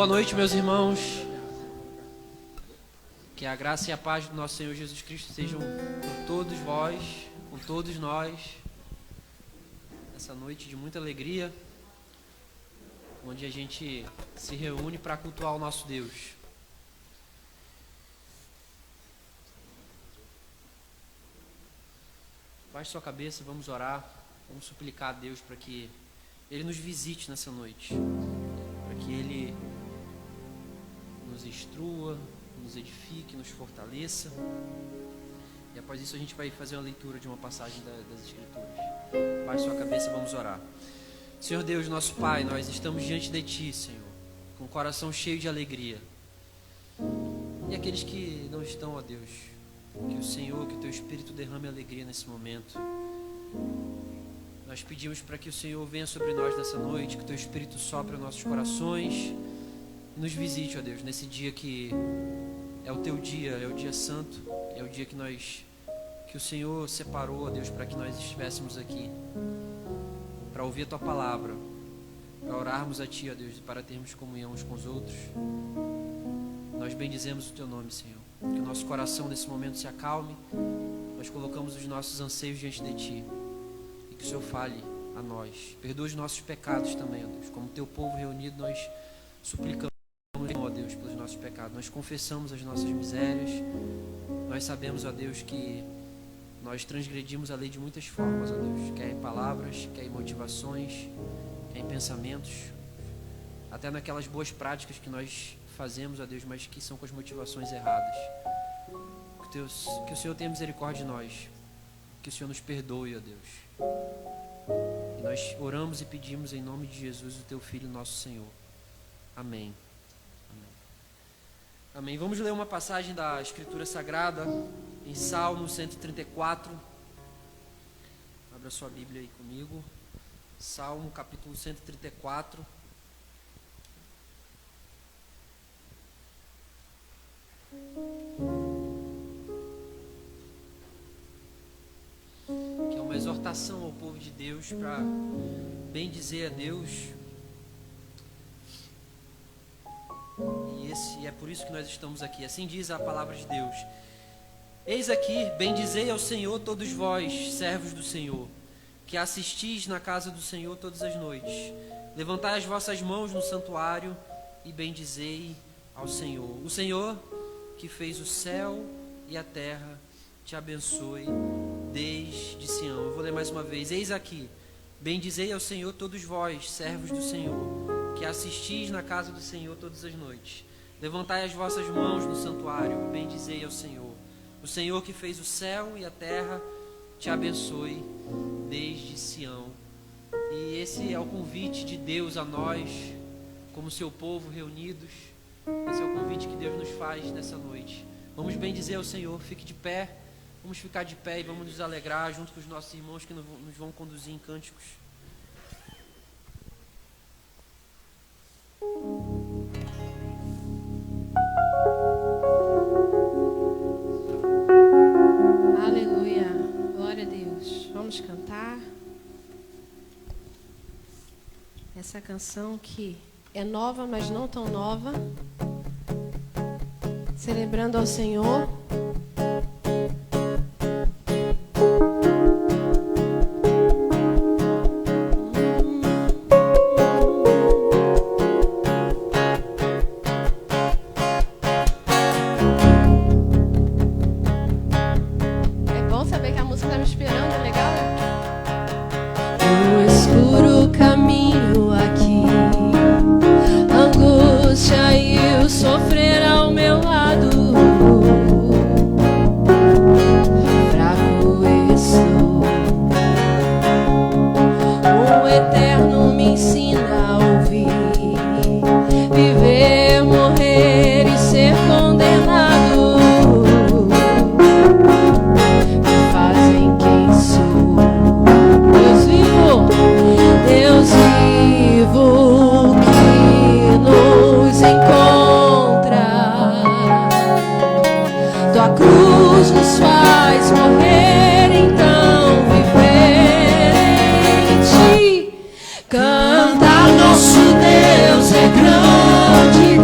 Boa noite, meus irmãos. Que a graça e a paz do nosso Senhor Jesus Cristo sejam com todos vós, com todos nós, nessa noite de muita alegria, onde a gente se reúne para cultuar o nosso Deus. Baixe sua cabeça, vamos orar, vamos suplicar a Deus para que Ele nos visite nessa noite, para que Ele nos instrua, nos edifique, nos fortaleça. E após isso a gente vai fazer uma leitura de uma passagem das Escrituras. Baixe sua cabeça, vamos orar. Senhor Deus, nosso Pai, nós estamos diante de Ti, Senhor, com o coração cheio de alegria. E aqueles que não estão, ó Deus, que o Senhor, que o Teu Espírito derrame alegria nesse momento. Nós pedimos para que o Senhor venha sobre nós nessa noite, que o Teu Espírito sopre os nossos corações e nos visite, ó Deus, nesse dia que é o Teu dia, é o dia santo, é o dia que o Senhor separou, ó Deus, para que nós estivéssemos aqui, para ouvir a Tua palavra, para orarmos a Ti, ó Deus, e para termos comunhão uns com os outros. Nós bendizemos o Teu nome, Senhor, que o nosso coração nesse momento se acalme, nós colocamos os nossos anseios diante de Ti, e que o Senhor fale a nós, perdoa os nossos pecados também, ó Deus, como Teu povo reunido, nós suplicamos, ó Deus, pelos nossos pecados, nós confessamos as nossas misérias, nós sabemos, ó Deus, que nós transgredimos a lei de muitas formas, ó Deus, quer em palavras, quer em motivações, quer em pensamentos, até naquelas boas práticas que nós fazemos, ó Deus, mas que são com as motivações erradas. Que o Senhor tenha misericórdia de nós, que o Senhor nos perdoe, ó Deus. E nós oramos e pedimos em nome de Jesus, o Teu Filho, nosso Senhor. Amém. Amém. Vamos ler uma passagem da Escritura Sagrada em Salmo 134. Abra sua Bíblia aí comigo. Salmo capítulo 134. Que é uma exortação ao povo de Deus para bendizer a Deus. E é por isso que nós estamos aqui. Assim diz a palavra de Deus: Eis aqui, bendizei ao Senhor todos vós, servos do Senhor, que assistis na casa do Senhor todas as noites. Levantai as vossas mãos no santuário e bendizei ao Senhor. O Senhor que fez o céu e a terra te abençoe desde Sião. Eu vou ler mais uma vez. Eis aqui, bendizei ao Senhor todos vós, servos do Senhor, que assistis na casa do Senhor todas as noites. Levantai as vossas mãos no santuário e bendizei ao Senhor. O Senhor que fez o céu e a terra te abençoe desde Sião. E esse é o convite de Deus a nós, como seu povo reunidos. Esse é o convite que Deus nos faz nessa noite. Vamos bendizer ao Senhor. Fique de pé. Vamos ficar de pé e vamos nos alegrar junto com os nossos irmãos que nos vão conduzir em cânticos. Aleluia, glória a Deus. Vamos cantar essa canção que é nova, mas não tão nova, celebrando ao Senhor. Sofrer ao meu lado. Cantar nosso Deus é grande.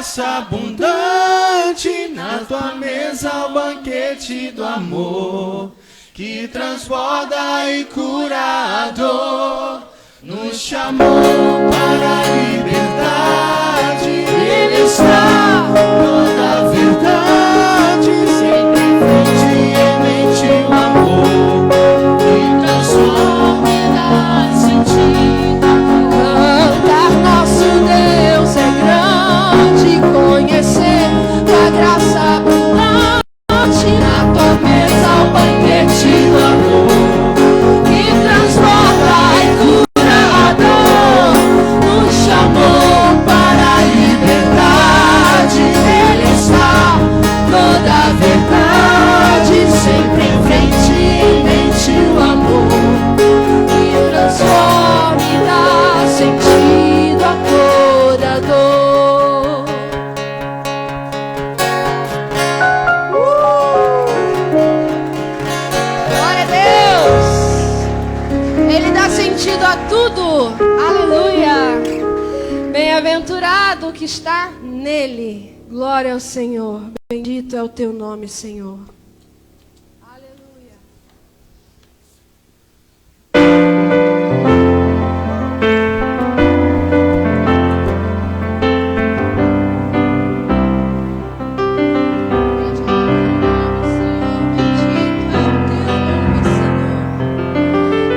graça abundante, na tua mesa o banquete do amor, que transborda e cura a dor, nos chamou para a liberdade. Ele está toda a verdade, sempre em frente, em mente o amor, que transforma e dá sentido. Cantar nosso Deus é grande, conhecer tua graça abundante, na tua mesa o banquete do amor, que transborda e cura a dor, nos chamou para a liberdade. Ele está toda a verdade, sempre em frente, em mente o amor, que transforma e dá sentido a toda dor. Glória a Deus! Ele dá sentido a tudo. Aleluia! Bem-aventurado o que está nele. Glória ao Senhor. Bendito é o teu nome, Senhor. Aleluia.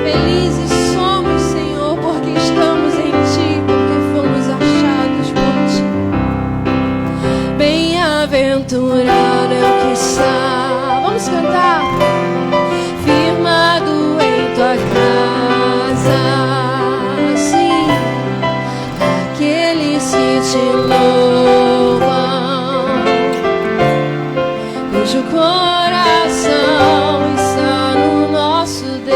Felizes somos, Senhor, porque estamos em Ti, porque fomos achados por Ti. Bem-aventurado é o que está. Vamos cantar. Firmado em Tua casa, sim, aqueles que Te louvam, cujo coração está no nosso Deus.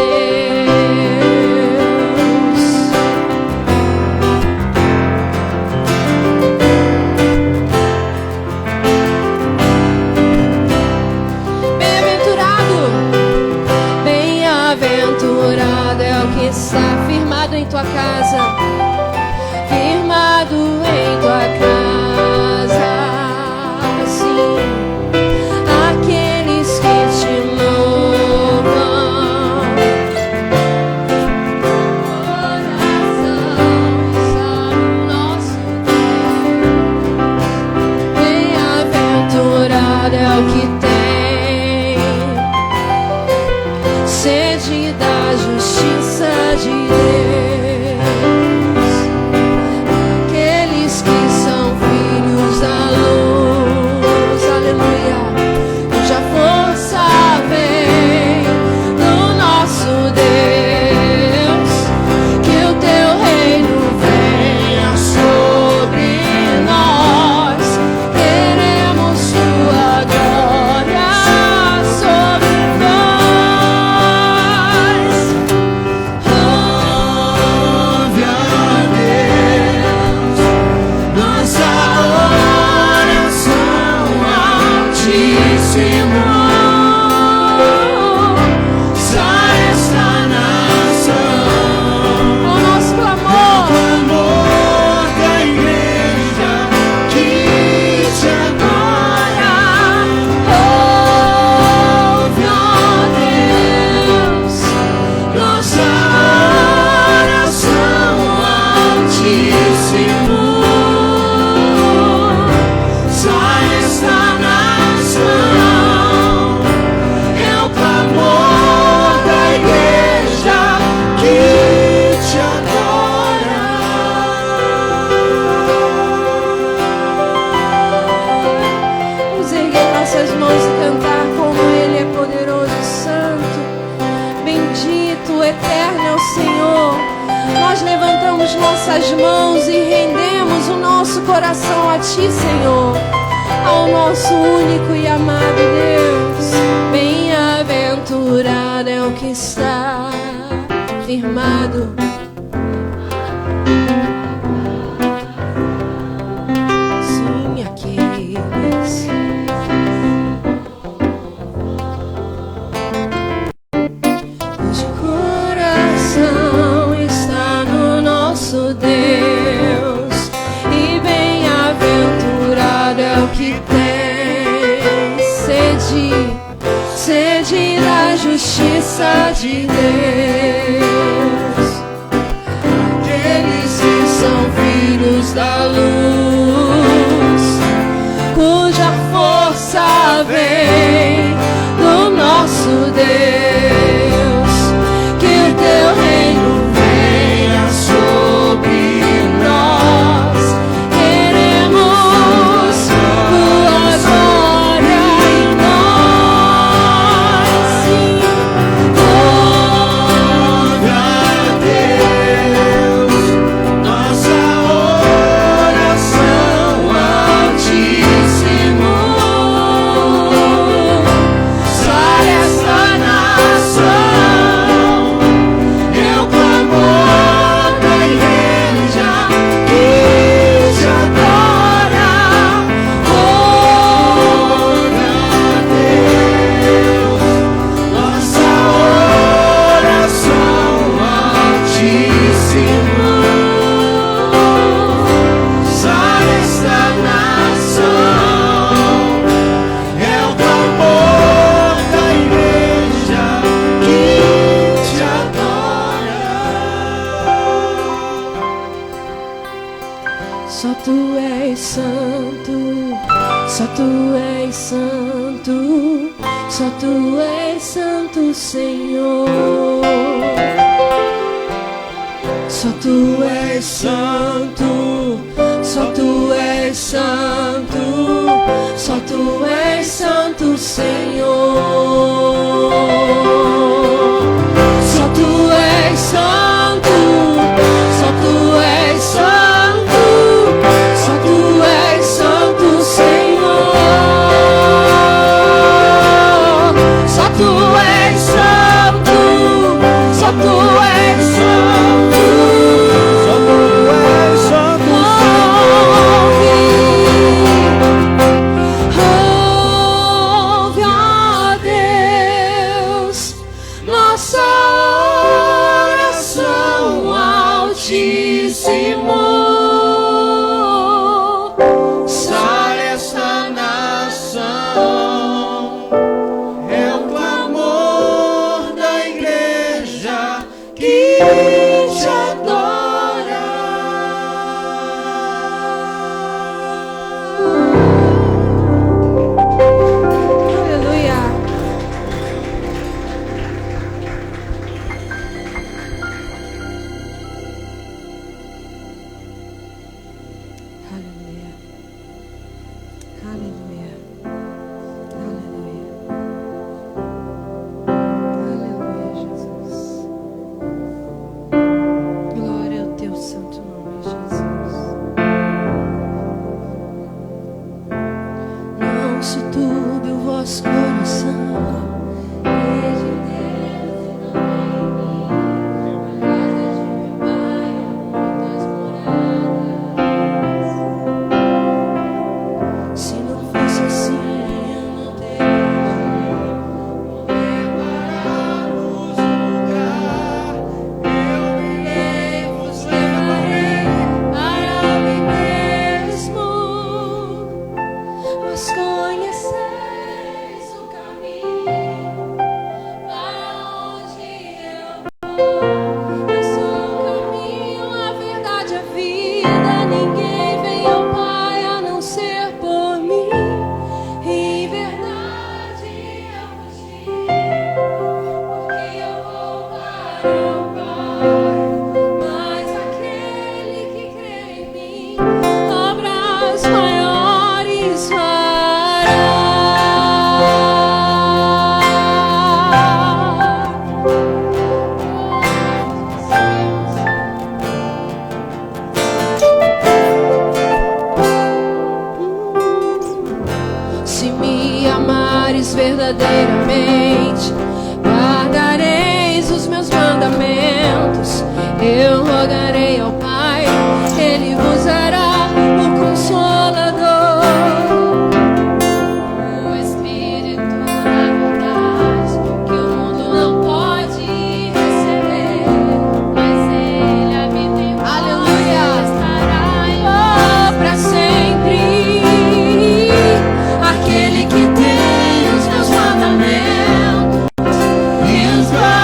Bem-aventurado, bem-aventurado é o que está firmado em tua casa, firmado em tua casa, sim, aqueles que te louvam, coração está no nosso Deus. Bem-aventurado é o que tem sede da justiça de Deus, aqueles que são filhos da luz, aleluia, cuja força vem do nosso Deus, que o teu reino venha sobre nós, queremos tua glória sobre nós. Ouve, ó Deus, nossa oração altíssimo. Sai esta nação, O nosso clamor, amor da igreja que te adora. ouve, ó Deus, Nossa oração altíssimo. Sai esta nação, é o clamor da igreja que te adora. vamos erguer nossas mãos e cantar como Ele é poderoso e santo. Bendito, eterno é o Senhor. Nós levantamos nossas mãos e rendemos o nosso coração a Ti, Senhor, ao nosso único e amado Deus. Bem-aventurado é o que está firmado. Sim, aqueles cujo coração está no nosso Deus, e bem-aventurado força de Deus. Aqueles que são filhos da luz, cuja força vem do nosso Deus. Que o teu reino venha sobre nós. Queremos tua glória em nós. Sim. Glória a Deus, nossa oração altíssimo. Sai esta nação, é o clamor da igreja que te adora. Glória a Deus, nossa oração altíssimo. Sai esta nação, é o clamor da igreja que te adora. Só tu és santo, só tu és santo, só tu és santo, Senhor. Só tu és santo, só tu és santo, só tu és santo, Senhor. Só tu és santo, só tu és santo, só tu és santo, Senhor. Só tu és santo, só tu és santo, só tu és santo, ouve, a Deus, nossa oração altíssimo. Sai esta nação, é o clamor da igreja que te adora. Aleluia. Aleluia. Aleluia. Aleluia. Aleluia, Jesus. Glória ao teu santo nome, Jesus. Não se turbe o vosso coração. Rede Deus e não em mim. Na casa de meu Pai há muitas moradas. Se não fosse assim, eu não teria Preparar-vos lugar, eu irei vos levarei. para mim mesmo. Vós conheceis o caminho para onde eu vou. Eu sou o caminho, a verdade, a vida. Ninguém vem ao Pai a não ser por mim. Em verdade eu vos digo, porque eu vou para o Pai. Mas aquele que crê em mim, obras maiores fará. Se me amares verdadeiramente, guardareis os meus mandamentos. Eu rogarei ao Pai, Ele vos dará o Consolador, o Espírito da verdade, que o mundo não pode receber, mas Ele habita em vós. Aleluia! Estará em vós para sempre. Aquele que tem os meus mandamentos e os guarda.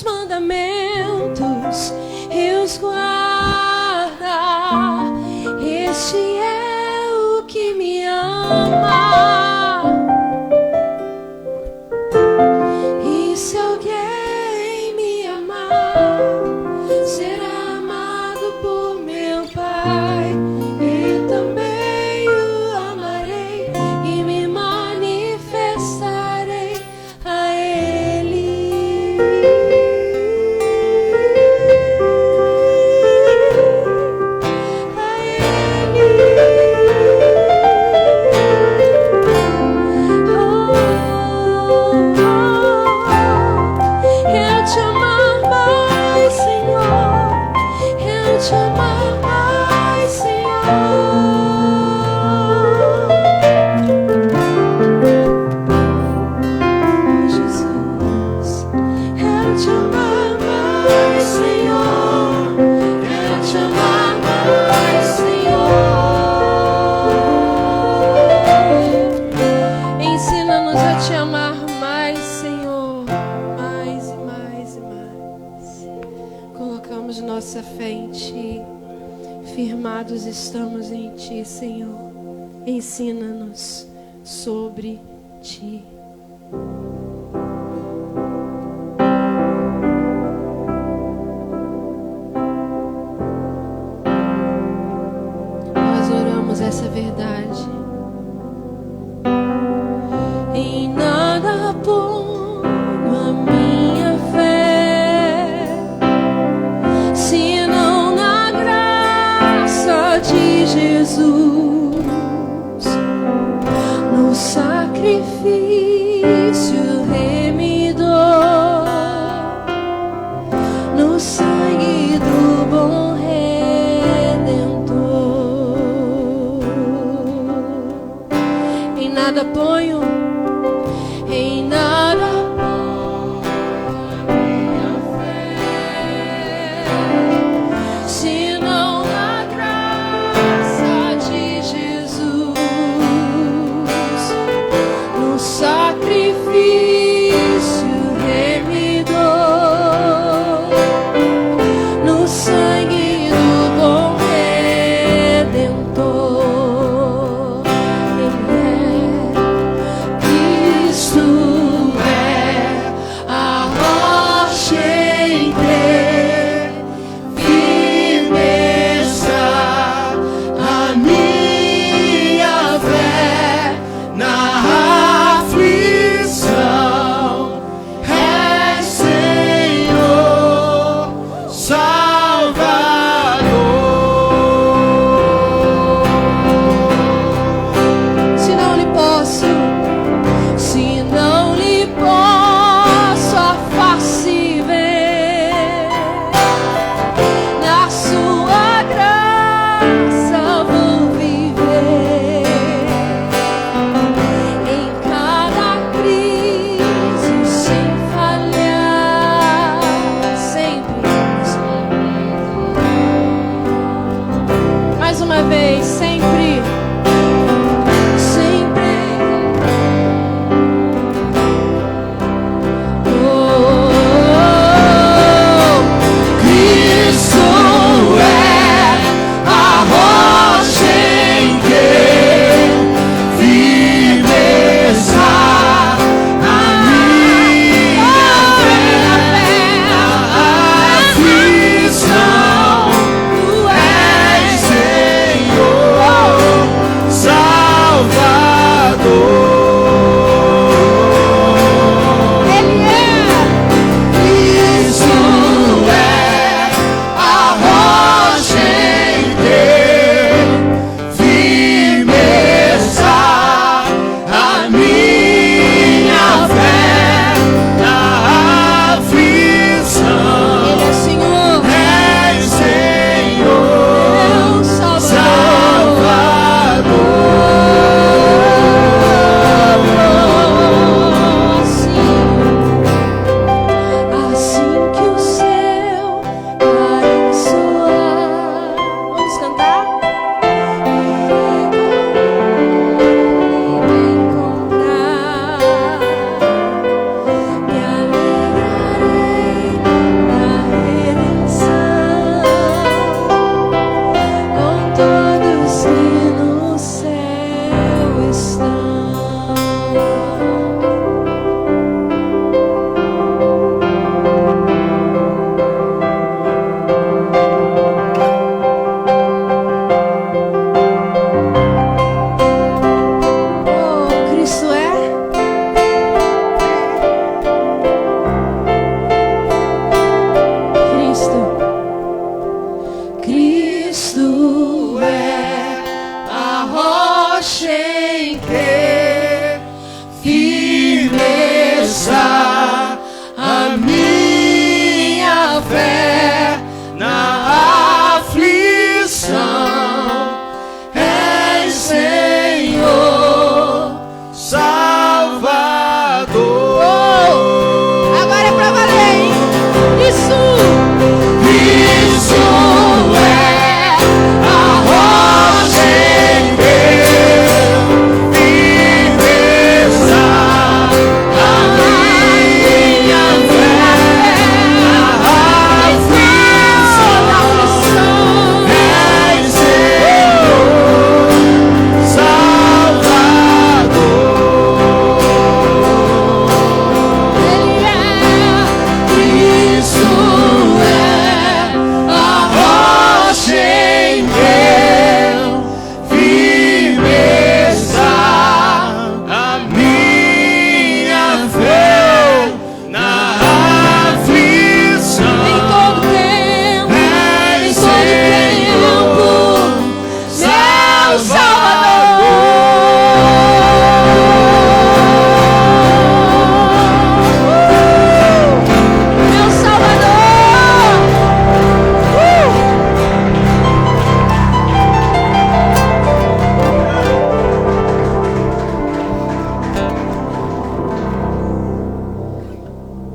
teus mandamentos e os guarda. Este é o que me ama. E se alguém me amar, será amado por meu Pai. E também o amarei e me manifestarei a Ele. A Ele. Eu te amar mais, Senhor. Eu te amar mais, Senhor. Jesus, eu te amar mais, Senhor. Eu te amar mais, Senhor. Ensina-nos a te amar mais, Senhor. Mais e mais e mais. Colocamos nossa fé em Ti. Firmados estamos em Ti, Senhor. Ensina-nos sobre Ti. Nós oramos essa verdade. Em nada ponho a minha fé, senão na graça de Jesus, no sacrifício remidor, no sangue do bom Redentor. Em nada ponho, em nada ponho a minha fé, senão na graça de Jesus, no sacrifício remidor, no sangue do bom Redentor. Ele é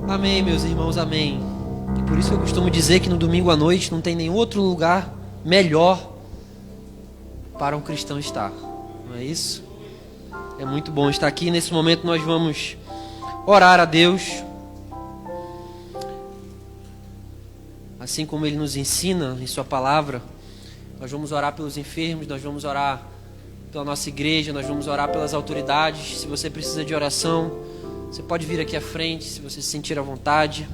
Amém, meus irmãos, amém. E por isso eu costumo dizer que no domingo à noite não tem nenhum outro lugar melhor para um cristão estar. Não é isso? É muito bom estar aqui. Nesse momento nós vamos orar a Deus, assim como Ele nos ensina em Sua palavra. Nós vamos orar pelos enfermos, nós vamos orar pela nossa igreja, nós vamos orar pelas autoridades. Se você precisa de oração, você pode vir aqui à frente, se você se sentir à vontade.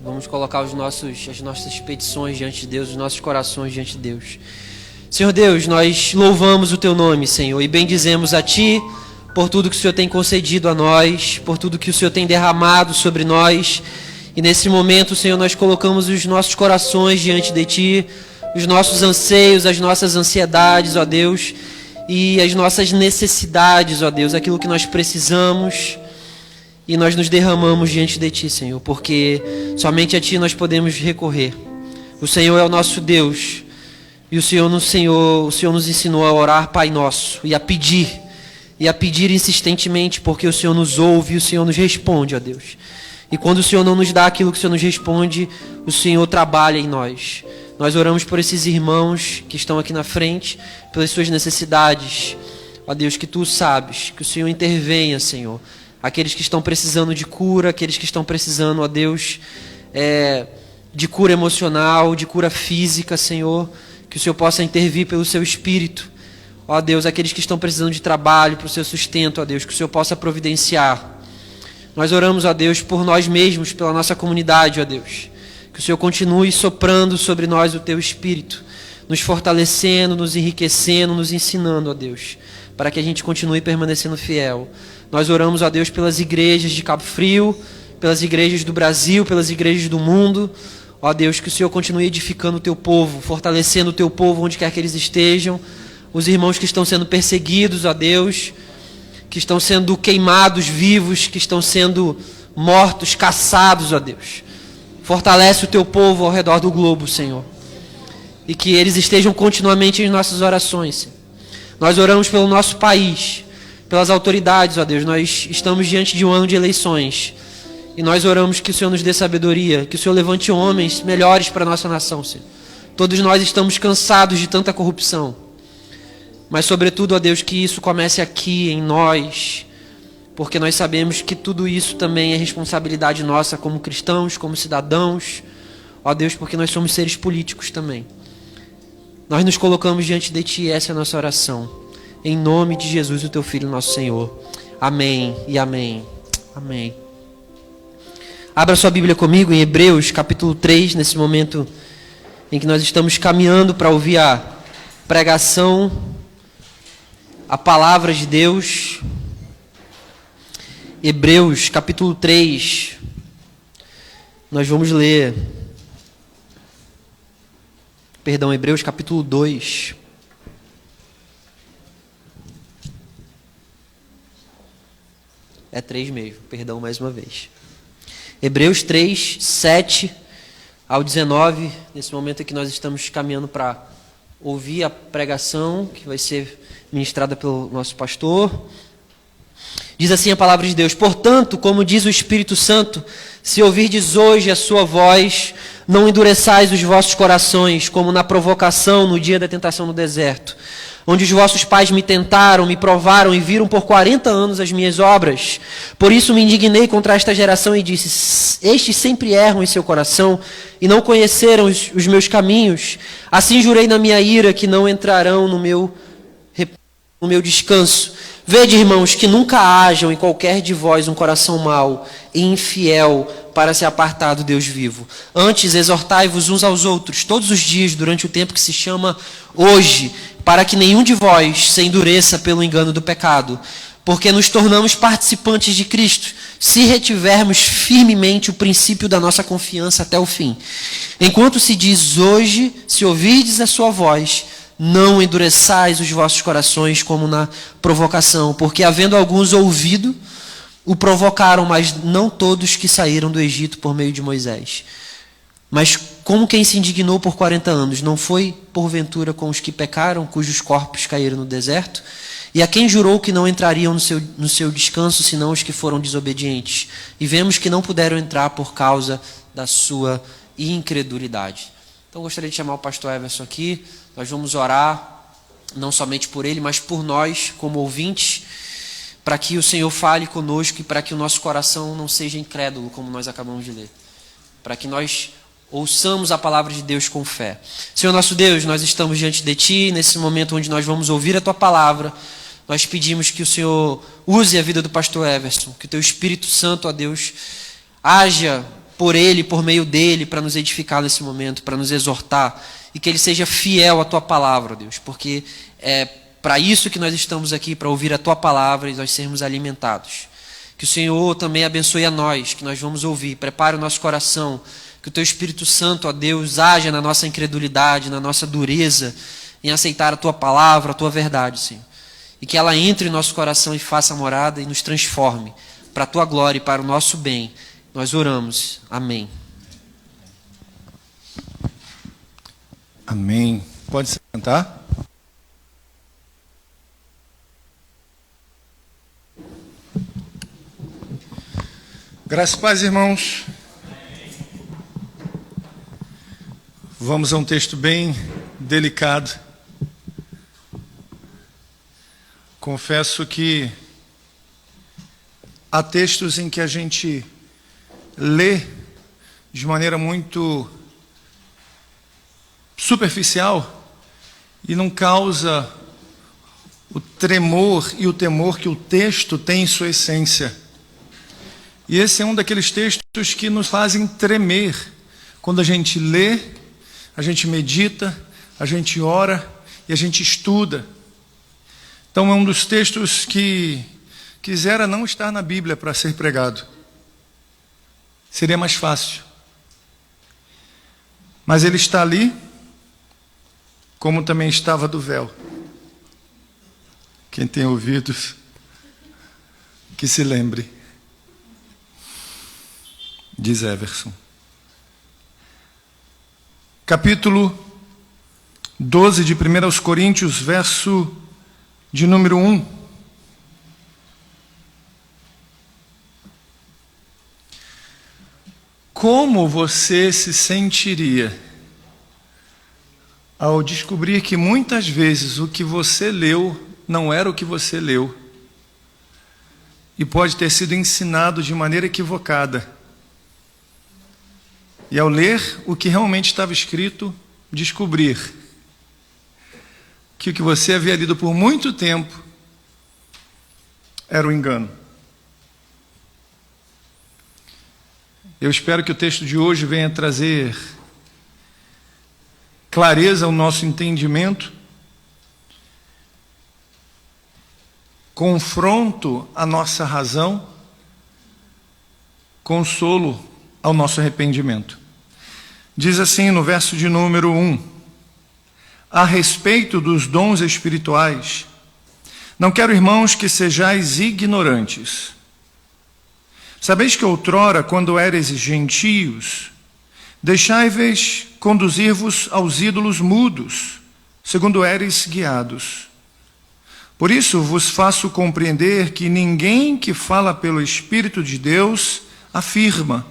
Vamos colocar as nossas petições diante de Deus, os nossos corações diante de Deus. Senhor Deus, nós louvamos o Teu nome, Senhor, e bendizemos a Ti por tudo que o Senhor tem concedido a nós, por tudo que o Senhor tem derramado sobre nós. E nesse momento, Senhor, nós colocamos os nossos corações diante de Ti, os nossos anseios, as nossas ansiedades, ó Deus, e as nossas necessidades, ó Deus, aquilo que nós precisamos, e nós nos derramamos diante de Ti, Senhor, porque somente a Ti nós podemos recorrer. O Senhor é o nosso Deus, e o Senhor nos ensinou a orar, Pai Nosso, e a pedir insistentemente, porque o Senhor nos ouve e o Senhor nos responde, ó Deus. E quando o Senhor não nos dá aquilo que o Senhor nos responde, o Senhor trabalha em nós. Nós oramos por esses irmãos que estão aqui na frente, pelas suas necessidades. Ó Deus, que Tu sabes, que o Senhor intervenha, Senhor. Aqueles que estão precisando de cura, aqueles que estão precisando, ó Deus, de cura emocional, de cura física, Senhor. Que o Senhor possa intervir pelo Seu Espírito. Ó Deus, aqueles que estão precisando de trabalho, para o seu sustento, ó Deus, que o Senhor possa providenciar. Nós oramos, ó Deus, por nós mesmos, pela nossa comunidade, ó Deus. Que o Senhor continue soprando sobre nós o Teu Espírito, nos fortalecendo, nos enriquecendo, nos ensinando, ó Deus, para que a gente continue permanecendo fiel. Nós oramos, ó Deus, pelas igrejas de Cabo Frio, pelas igrejas do Brasil, pelas igrejas do mundo. Ó Deus, que o Senhor continue edificando o Teu povo, fortalecendo o Teu povo onde quer que eles estejam. Os irmãos que estão sendo perseguidos, ó Deus, que estão sendo queimados vivos, que estão sendo mortos, caçados, ó Deus. Fortalece o Teu povo ao redor do globo, Senhor. E que eles estejam continuamente em nossas orações, Senhor. Nós oramos pelo nosso país, pelas autoridades, ó Deus. Nós estamos diante de um ano de eleições. E nós oramos que o Senhor nos dê sabedoria, que o Senhor levante homens melhores para a nossa nação, Senhor. Todos nós estamos cansados de tanta corrupção. Mas, sobretudo, ó Deus, que isso comece aqui em nós, porque nós sabemos que tudo isso também é responsabilidade nossa como cristãos, como cidadãos, ó Deus, porque nós somos seres políticos também. Nós nos colocamos diante de Ti, essa é a nossa oração. Em nome de Jesus, o Teu Filho, nosso Senhor. Amém e amém. Amém. Abra sua Bíblia comigo em Hebreus, capítulo 3, nesse momento em que nós estamos caminhando para ouvir a pregação, a palavra de Deus. Hebreus, capítulo 3. Nós vamos ler. Hebreus, capítulo 2. É 3 mesmo, perdão mais uma vez. Hebreus 3, 7 ao 19. Nesse momento em que nós estamos caminhando para ouvir a pregação que vai ser ministrada pelo nosso pastor. Diz assim a palavra de Deus: portanto, como diz o Espírito Santo, se ouvirdes hoje a sua voz, não endureçais os vossos corações, como na provocação no dia da tentação no deserto, onde os vossos pais me tentaram, me provaram e viram por 40 anos as minhas obras. Por isso me indignei contra esta geração e disse: estes sempre erram em seu coração e não conheceram os meus caminhos. Assim jurei na minha ira que não entrarão no meu descanso. Vede, irmãos, que nunca hajam em qualquer de vós um coração mau e infiel para se apartar do Deus vivo. Antes, exortai-vos uns aos outros todos os dias durante o tempo que se chama hoje, para que nenhum de vós se endureça pelo engano do pecado, porque nos tornamos participantes de Cristo, se retivermos firmemente o princípio da nossa confiança até o fim. Enquanto se diz hoje, se ouvirdes a sua voz, não endureçais os vossos corações como na provocação, porque havendo alguns ouvido, o provocaram, mas não todos que saíram do Egito por meio de Moisés. Mas como quem se indignou por 40 anos, não foi porventura com os que pecaram, cujos corpos caíram no deserto? E a quem jurou que não entrariam no seu descanso, senão os que foram desobedientes? E vemos que não puderam entrar por causa da sua incredulidade. Então gostaria de chamar o pastor Everson aqui. Nós vamos orar, não somente por ele, mas por nós, como ouvintes, para que o Senhor fale conosco e para que o nosso coração não seja incrédulo, como nós acabamos de ler. Para que nós ouçamos a palavra de Deus com fé. Senhor nosso Deus, nós estamos diante de Ti, nesse momento onde nós vamos ouvir a Tua palavra. Nós pedimos que o Senhor use a vida do pastor Everson, que o Teu Espírito Santo, ó Deus, haja por ele, por meio dele, para nos edificar nesse momento, para nos exortar, e que ele seja fiel à Tua palavra, ó Deus, porque é para isso que nós estamos aqui, para ouvir a Tua palavra e nós sermos alimentados. Que o Senhor também abençoe a nós, que nós vamos ouvir, prepare o nosso coração, que o Teu Espírito Santo, ó Deus, haja na nossa incredulidade, na nossa dureza, em aceitar a Tua palavra, a Tua verdade, Senhor. E que ela entre em nosso coração e faça morada e nos transforme, para a Tua glória e para o nosso bem. Nós oramos. Amém. Amém. Pode se sentar. Graças e paz, irmãos. Vamos a um texto bem delicado. Confesso que há textos em que a gente lê de maneira muito superficial e não causa o tremor e o temor que o texto tem em sua essência. E esse é um daqueles textos que nos fazem tremer quando a gente lê, a gente medita, a gente ora e a gente estuda. Então é um dos textos que quisera não estar na Bíblia para ser pregado. Seria mais fácil. Mas ele está ali, como também estava do véu. Quem tem ouvidos, que se lembre. Diz Everson. Capítulo 12 de 1 Coríntios, verso de número 1. Como você se sentiria ao descobrir que muitas vezes o que você leu não era o que você leu e pode ter sido ensinado de maneira equivocada? E ao ler o que realmente estava escrito, descobrir que o que você havia lido por muito tempo era um engano. Eu espero que o texto de hoje venha trazer clareza ao nosso entendimento, confronto à nossa razão, consolo ao nosso arrependimento. Diz assim no verso de número 1: a respeito dos dons espirituais, não quero, irmãos, que sejais ignorantes. Sabeis que outrora, quando éreis gentios, deixai-vos conduzir-vos aos ídolos mudos, segundo éreis guiados. Por isso vos faço compreender que ninguém que fala pelo Espírito de Deus afirma: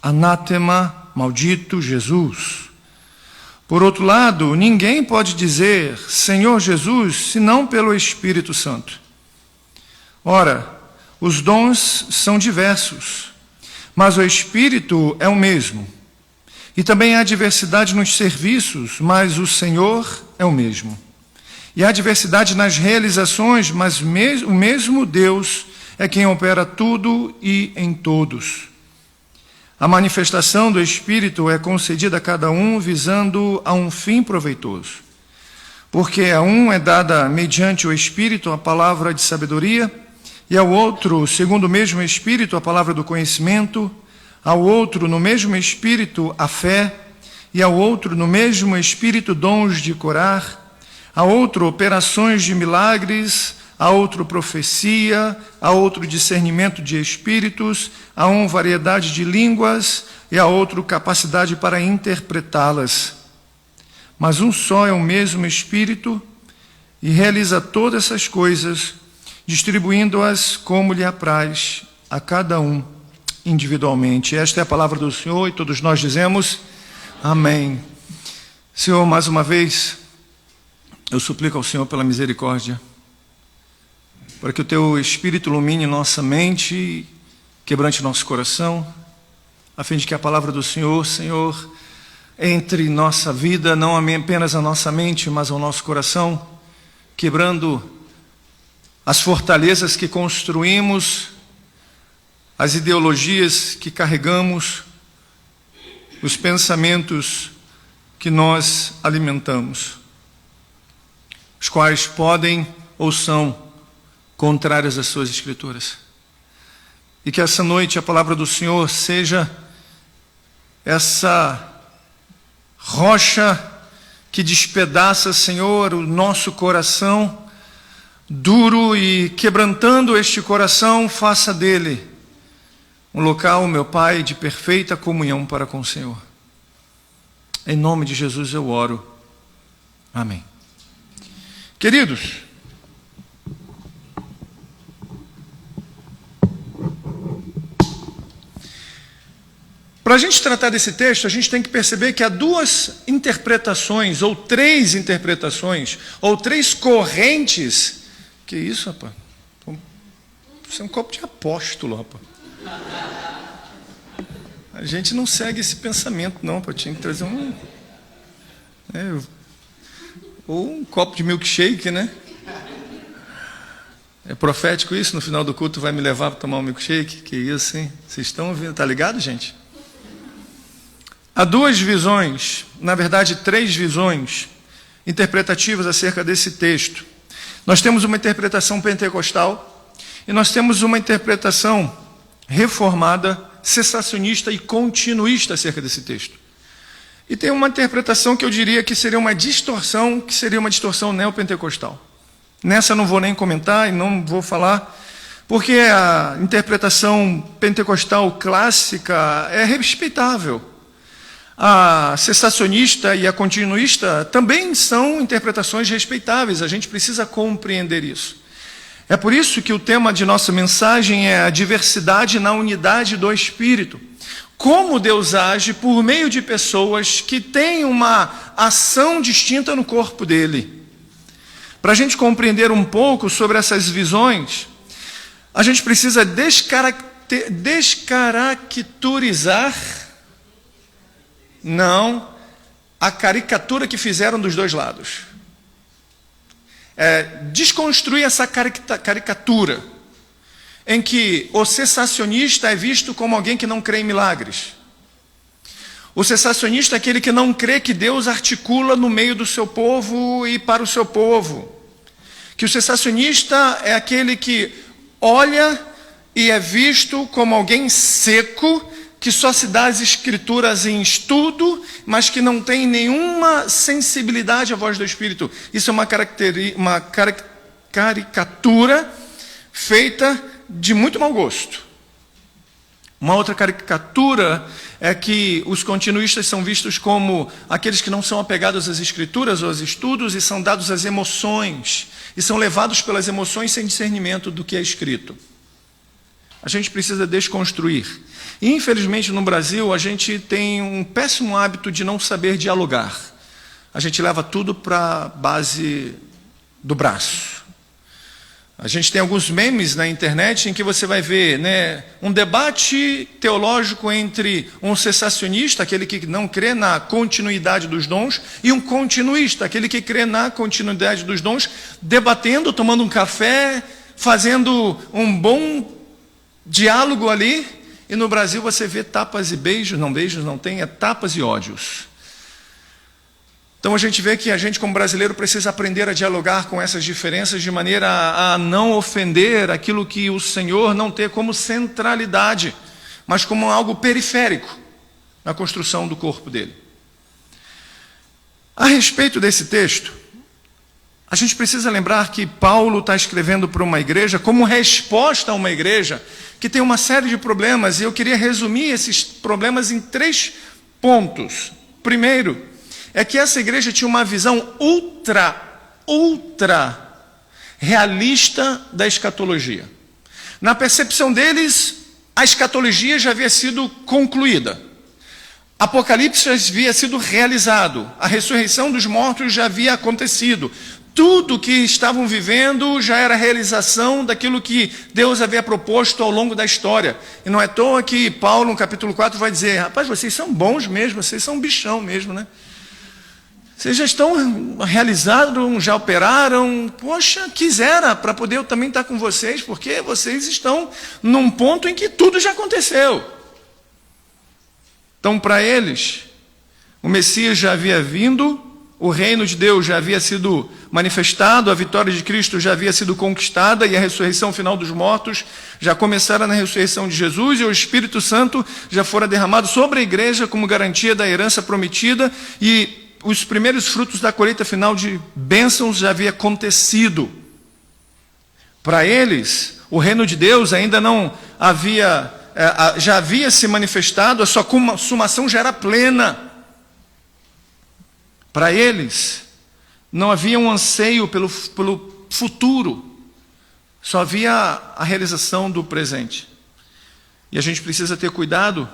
anátema, maldito Jesus. Por outro lado, ninguém pode dizer Senhor Jesus, senão pelo Espírito Santo. Ora, os dons são diversos, mas o Espírito é o mesmo. E também há diversidade nos serviços, mas o Senhor é o mesmo. E há diversidade nas realizações, mas o mesmo Deus é quem opera tudo e em todos. A manifestação do Espírito é concedida a cada um visando a um fim proveitoso. Porque a um é dada mediante o Espírito a palavra de sabedoria, e ao outro, segundo o mesmo Espírito, a palavra do conhecimento, ao outro, no mesmo Espírito, a fé, e ao outro, no mesmo Espírito, dons de curar, a outro, operações de milagres, a outro, profecia, a outro, discernimento de espíritos, a um, variedade de línguas, e a outro, capacidade para interpretá-las. Mas um só é o mesmo Espírito, e realiza todas essas coisas, distribuindo-as como lhe apraz a cada um individualmente. Esta é a palavra do Senhor e todos nós dizemos amém. Senhor, mais uma vez, eu suplico ao Senhor pela misericórdia, para que o Teu Espírito ilumine nossa mente e quebrante nosso coração, a fim de que a palavra do Senhor, Senhor, entre em nossa vida, não apenas a nossa mente, mas ao nosso coração, quebrando as fortalezas que construímos, as ideologias que carregamos, os pensamentos que nós alimentamos, os quais podem ou são contrários às suas Escrituras. E que essa noite a palavra do Senhor seja essa rocha que despedaça, Senhor, o nosso coração duro, e quebrantando este coração, faça dele um local, meu Pai, de perfeita comunhão para com o Senhor. Em nome de Jesus eu oro. Amém. Queridos, para a gente tratar desse texto, a gente tem que perceber que há duas interpretações, ou três interpretações, ou três correntes. Que isso, rapaz? Isso é um copo de apóstolo, rapaz. A gente não segue esse pensamento, não, rapaz. Tinha que trazer ou um copo de milkshake, né? É profético isso? No final do culto vai me levar para tomar um milkshake? Que isso, hein? Vocês estão ouvindo? Tá ligado, gente? Há duas visões, na verdade, três visões interpretativas acerca desse texto. Nós temos uma interpretação pentecostal e nós temos uma interpretação reformada, cessacionista e continuista acerca desse texto. E tem uma interpretação que eu diria que seria uma distorção neopentecostal. Nessa não vou nem comentar e não vou falar, porque a interpretação pentecostal clássica é respeitável. A cessacionista e a continuista também são interpretações respeitáveis, a gente precisa compreender isso. É por isso que o tema de nossa mensagem é a diversidade na unidade do Espírito. Como Deus age por meio de pessoas que têm uma ação distinta no corpo dele. Para a gente compreender um pouco sobre essas visões, a gente precisa descaracterizar a caricatura que fizeram dos dois lados. Desconstruir essa caricatura em que o cessacionista é visto como alguém que não crê em milagres. O cessacionista é aquele que não crê que Deus articula no meio do seu povo e para o seu povo. Que o cessacionista é aquele que olha e é visto como alguém seco, que só se dá as Escrituras em estudo, mas que não tem nenhuma sensibilidade à voz do Espírito. Isso é uma caricatura feita de muito mau gosto. Uma outra caricatura é que os continuistas são vistos como aqueles que não são apegados às escrituras ou aos estudos e são dados às emoções, e são levados pelas emoções sem discernimento do que é escrito. A gente precisa desconstruir. E, infelizmente, no Brasil, a gente tem um péssimo hábito de não saber dialogar. A gente leva tudo para a base do braço. A gente tem alguns memes na internet em que você vai ver, né, um debate teológico entre um cessacionista, aquele que não crê na continuidade dos dons, e um continuista, aquele que crê na continuidade dos dons, debatendo, tomando um café, fazendo um bom diálogo ali. E no Brasil você vê tapas e beijos não tem, é tapas e ódios. Então a gente vê que a gente como brasileiro precisa aprender a dialogar com essas diferenças de maneira a não ofender aquilo que o Senhor não tem como centralidade, mas como algo periférico na construção do corpo dele. A respeito desse texto, a gente precisa lembrar que Paulo está escrevendo para uma igreja como resposta a uma igreja que tem uma série de problemas, e eu queria resumir esses problemas em 3 pontos. Primeiro, é que essa igreja tinha uma visão ultra realista da escatologia. Na percepção deles, a escatologia já havia sido concluída. Apocalipse já havia sido realizado. A ressurreição dos mortos já havia acontecido. Tudo que estavam vivendo já era a realização daquilo que Deus havia proposto ao longo da história. E não é à toa que Paulo, no capítulo 4, vai dizer: rapaz, vocês são bons mesmo, vocês são um bichão mesmo, né? Vocês já estão realizados, já operaram. Poxa, quisera para poder eu também estar com vocês, porque vocês estão num ponto em que tudo já aconteceu. Então, para eles, o Messias já havia vindo, o reino de Deus já havia sido manifestado, a vitória de Cristo já havia sido conquistada e a ressurreição final dos mortos já começara na ressurreição de Jesus, e o Espírito Santo já fora derramado sobre a igreja como garantia da herança prometida, e os primeiros frutos da colheita final de bênçãos já havia acontecido. Para eles, o reino de Deus ainda não havia, já havia se manifestado, a sua consumação já era plena. Para eles, não havia um anseio pelo futuro, só havia a realização do presente. E a gente precisa ter cuidado,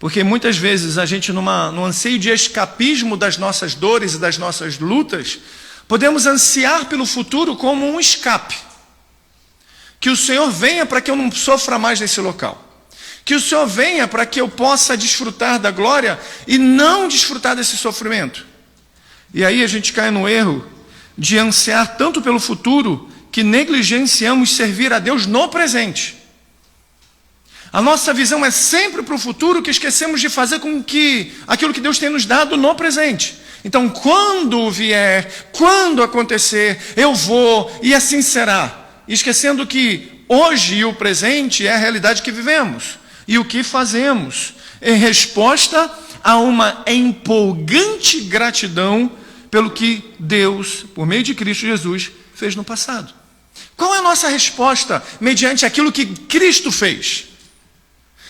porque muitas vezes a gente, no anseio de escapismo das nossas dores e das nossas lutas, podemos ansiar pelo futuro como um escape. Que o Senhor venha para que eu não sofra mais nesse local. Que o Senhor venha para que eu possa desfrutar da glória e não desfrutar desse sofrimento. E aí a gente cai no erro de ansiar tanto pelo futuro que negligenciamos servir a Deus no presente. A nossa visão é sempre para o futuro, que esquecemos de fazer com que aquilo que Deus tem nos dado no presente. Então, quando vier, quando acontecer, eu vou, e assim será. Esquecendo que hoje e o presente é a realidade que vivemos. E o que fazemos em resposta a uma empolgante gratidão pelo que Deus, por meio de Cristo Jesus, fez no passado. Qual é a nossa resposta mediante aquilo que Cristo fez?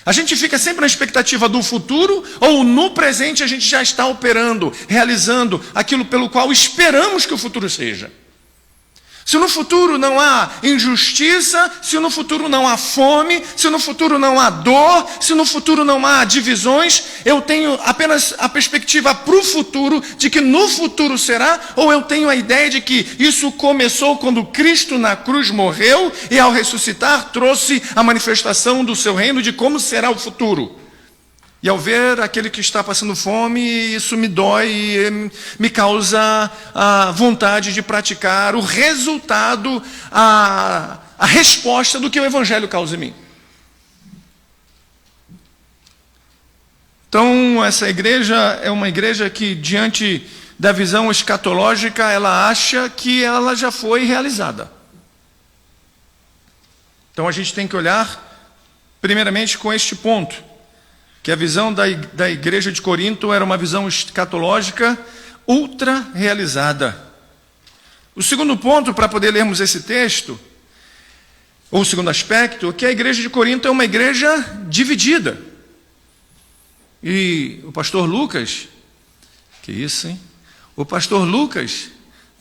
A gente fica sempre na expectativa do futuro, ou no presente a gente já está operando, realizando aquilo pelo qual esperamos que o futuro seja? Se no futuro não há injustiça, se no futuro não há fome, se no futuro não há dor, se no futuro não há divisões, eu tenho apenas a perspectiva para o futuro, de que no futuro será, ou eu tenho a ideia de que isso começou quando Cristo na cruz morreu e ao ressuscitar trouxe a manifestação do seu reino de como será o futuro. E ao ver aquele que está passando fome, isso me dói e me causa a vontade de praticar o resultado, a resposta do que o Evangelho causa em mim. Então, essa igreja é uma igreja que, diante da visão escatológica, ela acha que ela já foi realizada. Então, a gente tem que olhar, primeiramente, com este ponto. Que a visão da igreja de Corinto era uma visão escatológica ultra realizada. O segundo ponto, para poder lermos esse texto, Ou o segundo aspecto, que a igreja de Corinto é uma igreja dividida. E o pastor Lucas, que isso, hein? O pastor Lucas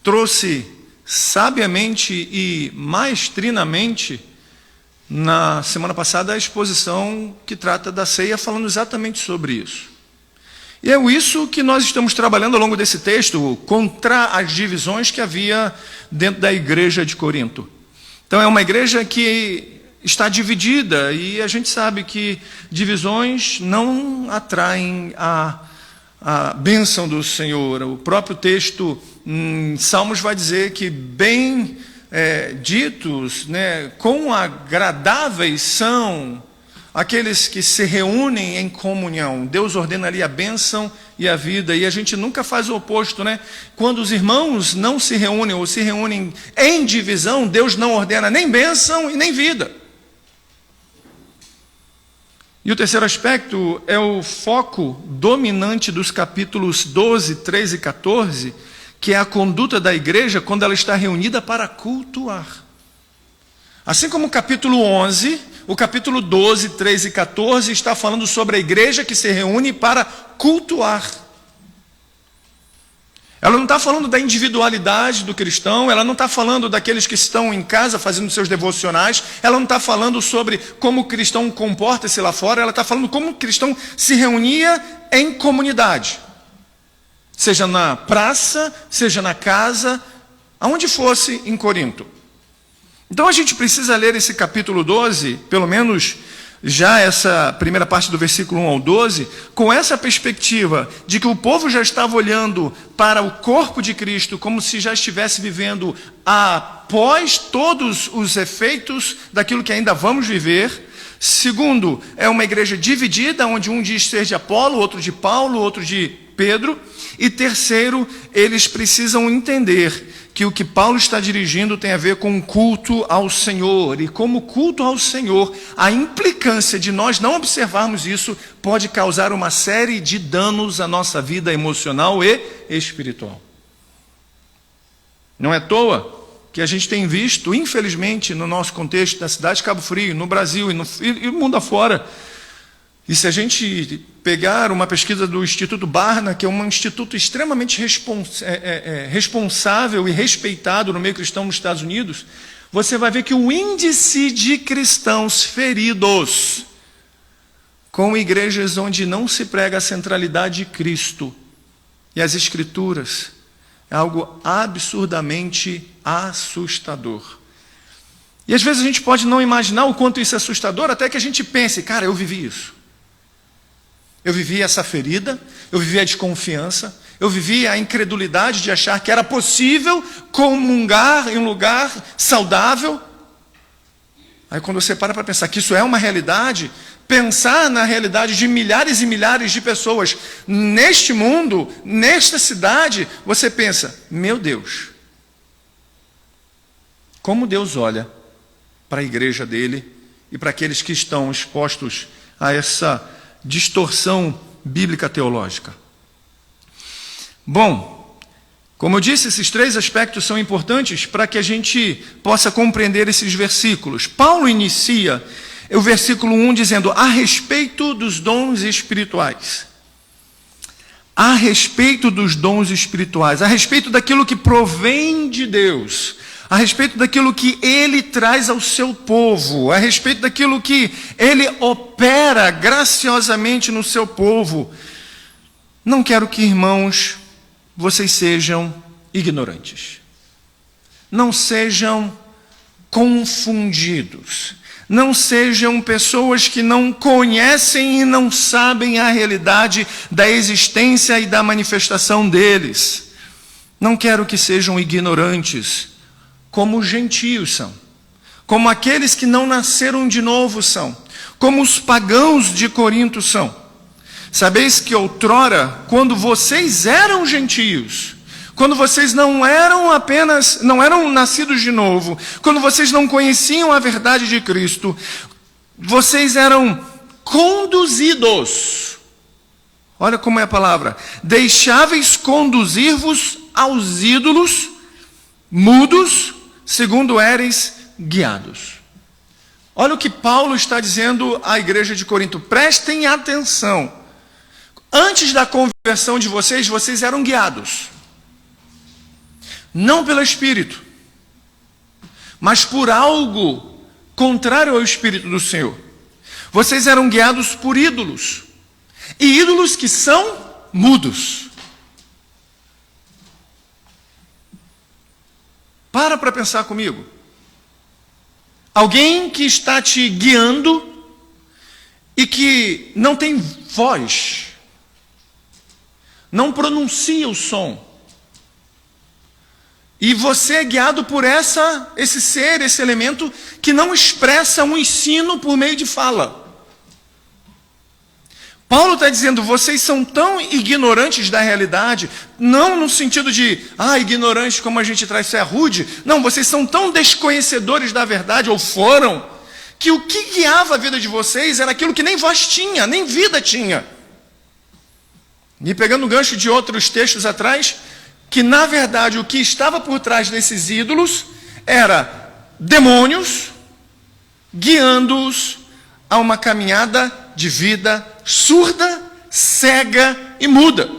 trouxe sabiamente e maestrinamente na semana passada a exposição que trata da ceia, falando exatamente sobre isso. E é isso que nós estamos trabalhando ao longo desse texto, contra as divisões que havia dentro da igreja de Corinto. Então é uma igreja que está dividida, e a gente sabe que divisões não atraem a bênção do Senhor. O próprio texto em Salmos vai dizer que bem ditos, né, quão agradáveis são aqueles que se reúnem em comunhão. Deus ordena ali a bênção e a vida, e a gente nunca faz o oposto, né? Quando os irmãos não se reúnem ou se reúnem em divisão, Deus não ordena nem bênção e nem vida. E o terceiro aspecto é o foco dominante dos capítulos 12, 13 e 14, que é a conduta da igreja quando ela está reunida para cultuar. Assim como o capítulo 11, o capítulo 12, 13 e 14 está falando sobre a igreja que se reúne para cultuar. Ela não está falando da individualidade do cristão, ela não está falando daqueles que estão em casa fazendo seus devocionais, ela não está falando sobre como o cristão comporta-se lá fora, ela está falando como o cristão se reunia em comunidade. Seja na praça, seja na casa, aonde fosse em Corinto. Então a gente precisa ler esse capítulo 12, pelo menos já essa primeira parte do versículo 1 ao 12, com essa perspectiva de que o povo já estava olhando para o corpo de Cristo como se já estivesse vivendo após todos os efeitos daquilo que ainda vamos viver. Segundo, é uma igreja dividida, onde um diz ser de Apolo, outro de Paulo, outro de Pedro. E terceiro, eles precisam entender que o que Paulo está dirigindo tem a ver com o culto ao Senhor. E como culto ao Senhor, a implicância de nós não observarmos isso pode causar uma série de danos à nossa vida emocional e espiritual. Não é à toa que a gente tem visto, infelizmente, no nosso contexto da cidade de Cabo Frio, no Brasil e no mundo afora. E se a gente pegar uma pesquisa do Instituto Barna, que é um instituto extremamente responsável e respeitado no meio cristão nos Estados Unidos, você vai ver que o índice de cristãos feridos com igrejas onde não se prega a centralidade de Cristo e as Escrituras é algo absurdamente assustador. E às vezes a gente pode não imaginar o quanto isso é assustador, até que a gente pense, cara, eu vivi isso. Eu vivi essa ferida, eu vivi a desconfiança, eu vivi a incredulidade de achar que era possível comungar em um lugar saudável. Aí quando você para pensar que isso é uma realidade, pensar na realidade de milhares e milhares de pessoas neste mundo, nesta cidade, você pensa, meu Deus, como Deus olha para a igreja dele e para aqueles que estão expostos a essa distorção bíblica teológica. Bom, como eu disse, esses três aspectos são importantes para que a gente possa compreender esses versículos. Paulo inicia o versículo 1 dizendo, a respeito dos dons espirituais. A respeito dos dons espirituais, a respeito daquilo que provém de Deus, a respeito daquilo que Ele traz ao seu povo, a respeito daquilo que Ele opera graciosamente no seu povo. Não quero que, irmãos, vocês sejam ignorantes. Não sejam confundidos. Não sejam pessoas que não conhecem e não sabem a realidade da existência e da manifestação deles. Não quero que sejam ignorantes, como os gentios são, como aqueles que não nasceram de novo são, como os pagãos de Corinto são. Sabeis que outrora, quando vocês eram gentios, quando vocês não eram nascidos de novo, quando vocês não conheciam a verdade de Cristo, vocês eram conduzidos. Olha como é a palavra. Deixáveis conduzir-vos aos ídolos mudos, segundo éreis guiados. Olha o que Paulo está dizendo à igreja de Corinto. Prestem atenção. Antes da conversão de vocês, vocês eram guiados. Não pelo Espírito, mas por algo contrário ao Espírito do Senhor. Vocês eram guiados por ídolos. E ídolos que são mudos. Para pensar comigo. Alguém que está te guiando e que não tem voz, não pronuncia o som. E você é guiado por esse ser, esse elemento que não expressa um ensino por meio de fala. Paulo está dizendo, vocês são tão ignorantes da realidade, não no sentido de, ignorante como a gente traz, isso é rude. Não, vocês são tão desconhecedores da verdade, ou foram, que o que guiava a vida de vocês era aquilo que nem voz tinha, nem vida tinha. E pegando o gancho de outros textos atrás, que na verdade o que estava por trás desses ídolos era demônios guiando-os a uma caminhada de vida surda, cega e muda.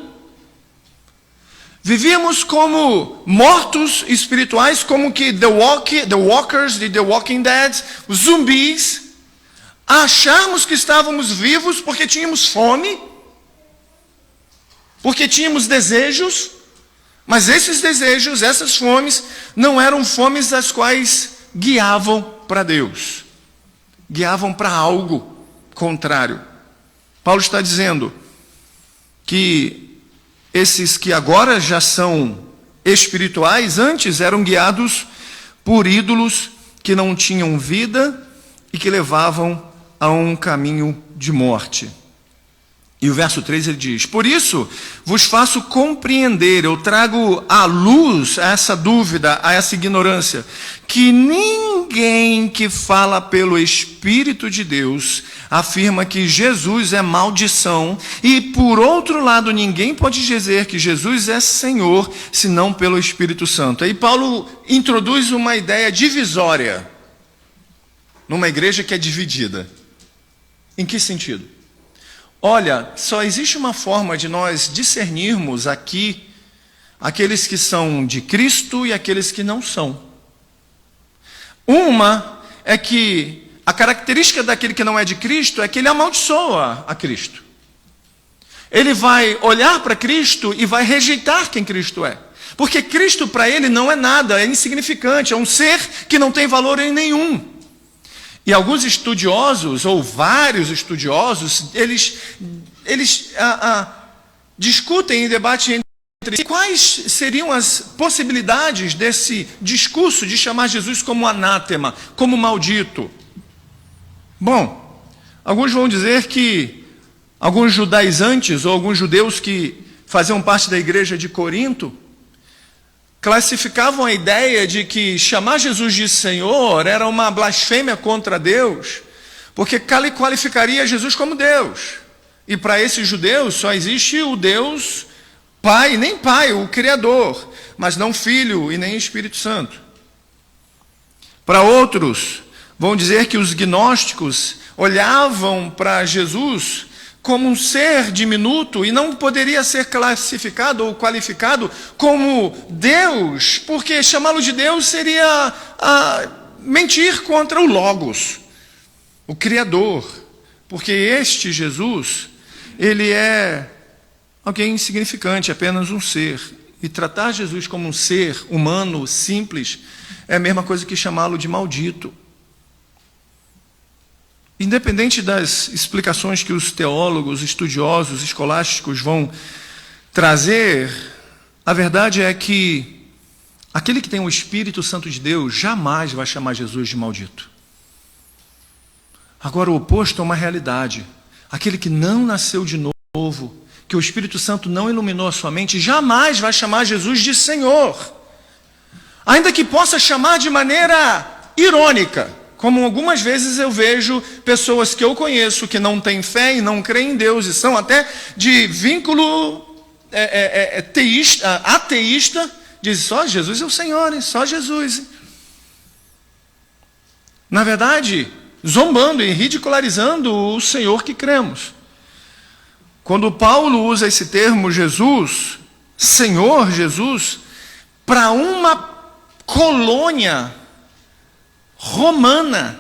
Vivíamos como mortos espirituais, como que The Walkers de The Walking Dead, os zumbis, a acharmos que estávamos vivos porque tínhamos fome, porque tínhamos desejos, mas esses desejos, essas fomes, não eram fomes as quais guiavam para Deus, guiavam para algo contrário. Paulo está dizendo que esses que agora já são espirituais, antes eram guiados por ídolos que não tinham vida e que levavam a um caminho de morte. E o verso 3 ele diz, por isso vos faço compreender, eu trago à luz a essa dúvida, a essa ignorância, que ninguém que fala pelo Espírito de Deus afirma que Jesus é maldição, e por outro lado ninguém pode dizer que Jesus é Senhor, senão pelo Espírito Santo. Aí Paulo introduz uma ideia divisória numa igreja que é dividida. Em que sentido? Olha, só existe uma forma de nós discernirmos aqui aqueles que são de Cristo e aqueles que não são. Uma é que a característica daquele que não é de Cristo é que ele amaldiçoa a Cristo. Ele vai olhar para Cristo e vai rejeitar quem Cristo é. Porque Cristo para ele não é nada, é insignificante, é um ser que não tem valor em nenhum. E alguns estudiosos, ou vários estudiosos, eles discutem e debatem entre si quais seriam as possibilidades desse discurso de chamar Jesus como anátema, como maldito. Bom, alguns vão dizer que alguns judaizantes ou alguns judeus que faziam parte da igreja de Corinto classificavam a ideia de que chamar Jesus de Senhor era uma blasfêmia contra Deus, porque qualificaria Jesus como Deus. E para esses judeus só existe o Deus Pai, nem Pai, o Criador, mas não Filho e nem Espírito Santo. Para outros, vão dizer que os gnósticos olhavam para Jesus como um ser diminuto e não poderia ser classificado ou qualificado como Deus, porque chamá-lo de Deus seria mentir contra o Logos, o Criador, porque este Jesus, ele é alguém insignificante, apenas um ser, e tratar Jesus como um ser humano, simples, é a mesma coisa que chamá-lo de maldito. Independente das explicações que os teólogos, estudiosos, escolásticos vão trazer, a verdade é que aquele que tem o Espírito Santo de Deus jamais vai chamar Jesus de maldito. Agora, o oposto é uma realidade. Aquele que não nasceu de novo, que o Espírito Santo não iluminou a sua mente, jamais vai chamar Jesus de Senhor. Ainda que possa chamar de maneira irônica. Como algumas vezes eu vejo pessoas que eu conheço que não têm fé e não creem em Deus, e são até de vínculo ateísta, dizem só Jesus é o Senhor, só Jesus. Na verdade, zombando e ridicularizando o Senhor que cremos. Quando Paulo usa esse termo Jesus, Senhor Jesus, para uma colônia romana,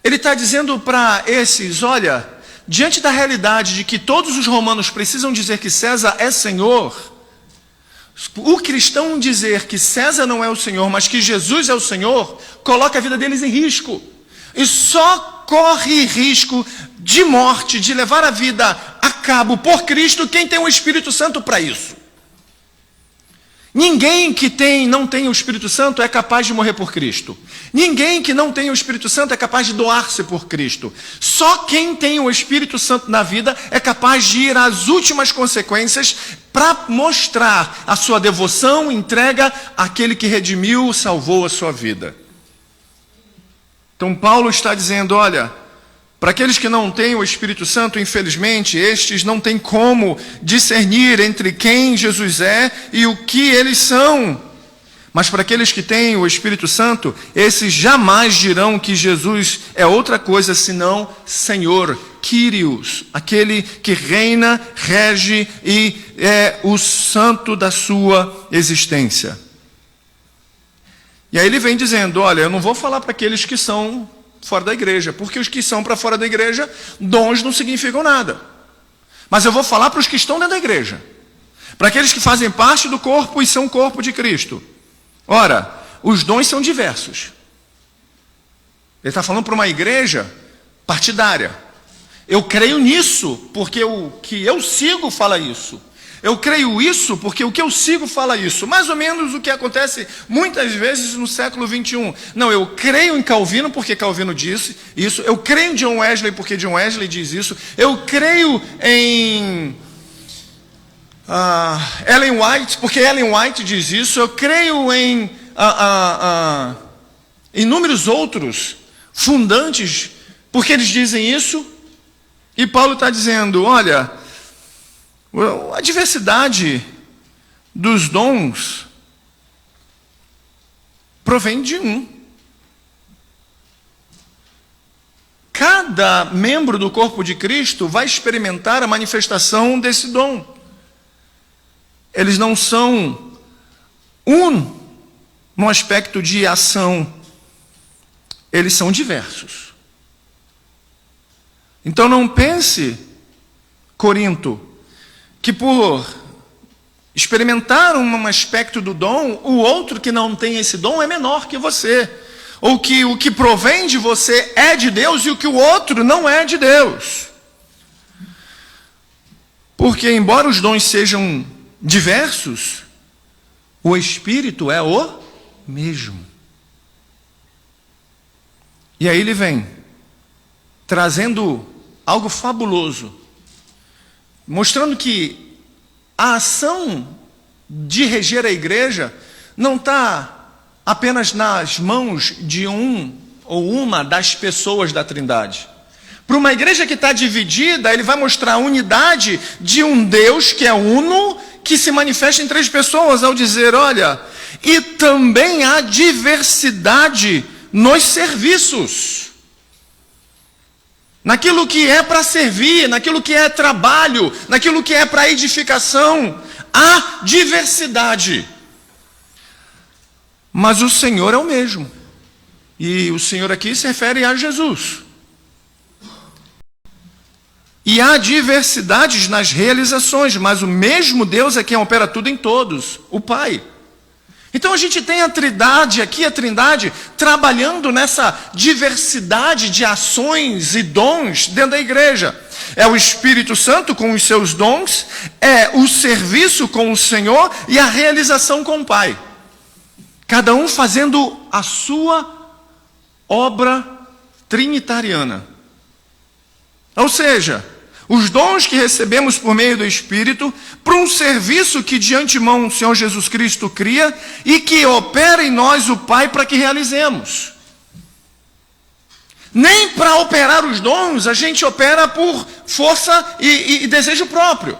ele está dizendo para esses, olha, diante da realidade de que todos os romanos precisam dizer que César é Senhor, o cristão dizer que César não é o Senhor, mas que Jesus é o Senhor, coloca a vida deles em risco. E só corre risco de morte, de levar a vida a cabo por Cristo, quem tem o Espírito Santo para isso. Ninguém que não tem o Espírito Santo é capaz de morrer por Cristo. Ninguém que não tem o Espírito Santo é capaz de doar-se por Cristo. Só quem tem o Espírito Santo na vida é capaz de ir às últimas consequências para mostrar a sua devoção, entrega àquele que redimiu, salvou a sua vida. Então Paulo está dizendo, olha, para aqueles que não têm o Espírito Santo, infelizmente, estes não têm como discernir entre quem Jesus é e o que eles são. Mas para aqueles que têm o Espírito Santo, esses jamais dirão que Jesus é outra coisa senão Senhor, Kyrios, aquele que reina, rege e é o santo da sua existência. E aí ele vem dizendo, olha, eu não vou falar para aqueles que são fora da igreja, porque os que são para fora da igreja, dons não significam nada. Mas eu vou falar para os que estão dentro da igreja, para aqueles que fazem parte do corpo e são o corpo de Cristo. Ora, os dons são diversos. Ele está falando para uma igreja partidária. Eu creio nisso, porque o que eu sigo fala isso. Eu creio isso porque o que eu sigo fala isso. Mais ou menos o que acontece muitas vezes no século 21. Não, eu creio em Calvino porque Calvino disse isso. Eu creio em John Wesley porque John Wesley diz isso. Eu creio em Ellen White porque Ellen White diz isso. Eu creio em inúmeros outros fundantes porque eles dizem isso. E Paulo está dizendo, olha, a diversidade dos dons provém de um. Cada membro do corpo de Cristo vai experimentar a manifestação desse dom. Eles não são no aspecto de ação, eles são diversos. Então não pense, Corinto, que por experimentar um aspecto do dom, o outro que não tem esse dom é menor que você. Ou que o que provém de você é de Deus e o que o outro não é de Deus. Porque embora os dons sejam diversos, o Espírito é o mesmo. E aí ele vem trazendo algo fabuloso, mostrando que a ação de reger a igreja não está apenas nas mãos de um ou uma das pessoas da Trindade. Para uma igreja que está dividida, ele vai mostrar a unidade de um Deus que é uno, que se manifesta em 3 pessoas, ao dizer, olha, e também há diversidade nos serviços. Naquilo que é para servir, naquilo que é trabalho, naquilo que é para edificação, há diversidade. Mas o Senhor é o mesmo. E o Senhor aqui se refere a Jesus. E há diversidades nas realizações, mas o mesmo Deus é quem opera tudo em todos, o Pai. Então a gente tem a Trindade aqui, a Trindade, trabalhando nessa diversidade de ações e dons dentro da igreja. É o Espírito Santo com os seus dons, é o serviço com o Senhor e a realização com o Pai. Cada um fazendo a sua obra trinitariana. Ou seja, os dons que recebemos por meio do Espírito, para um serviço que de antemão o Senhor Jesus Cristo cria e que opera em nós o Pai para que realizemos. Nem para operar os dons a gente opera por força e desejo próprio,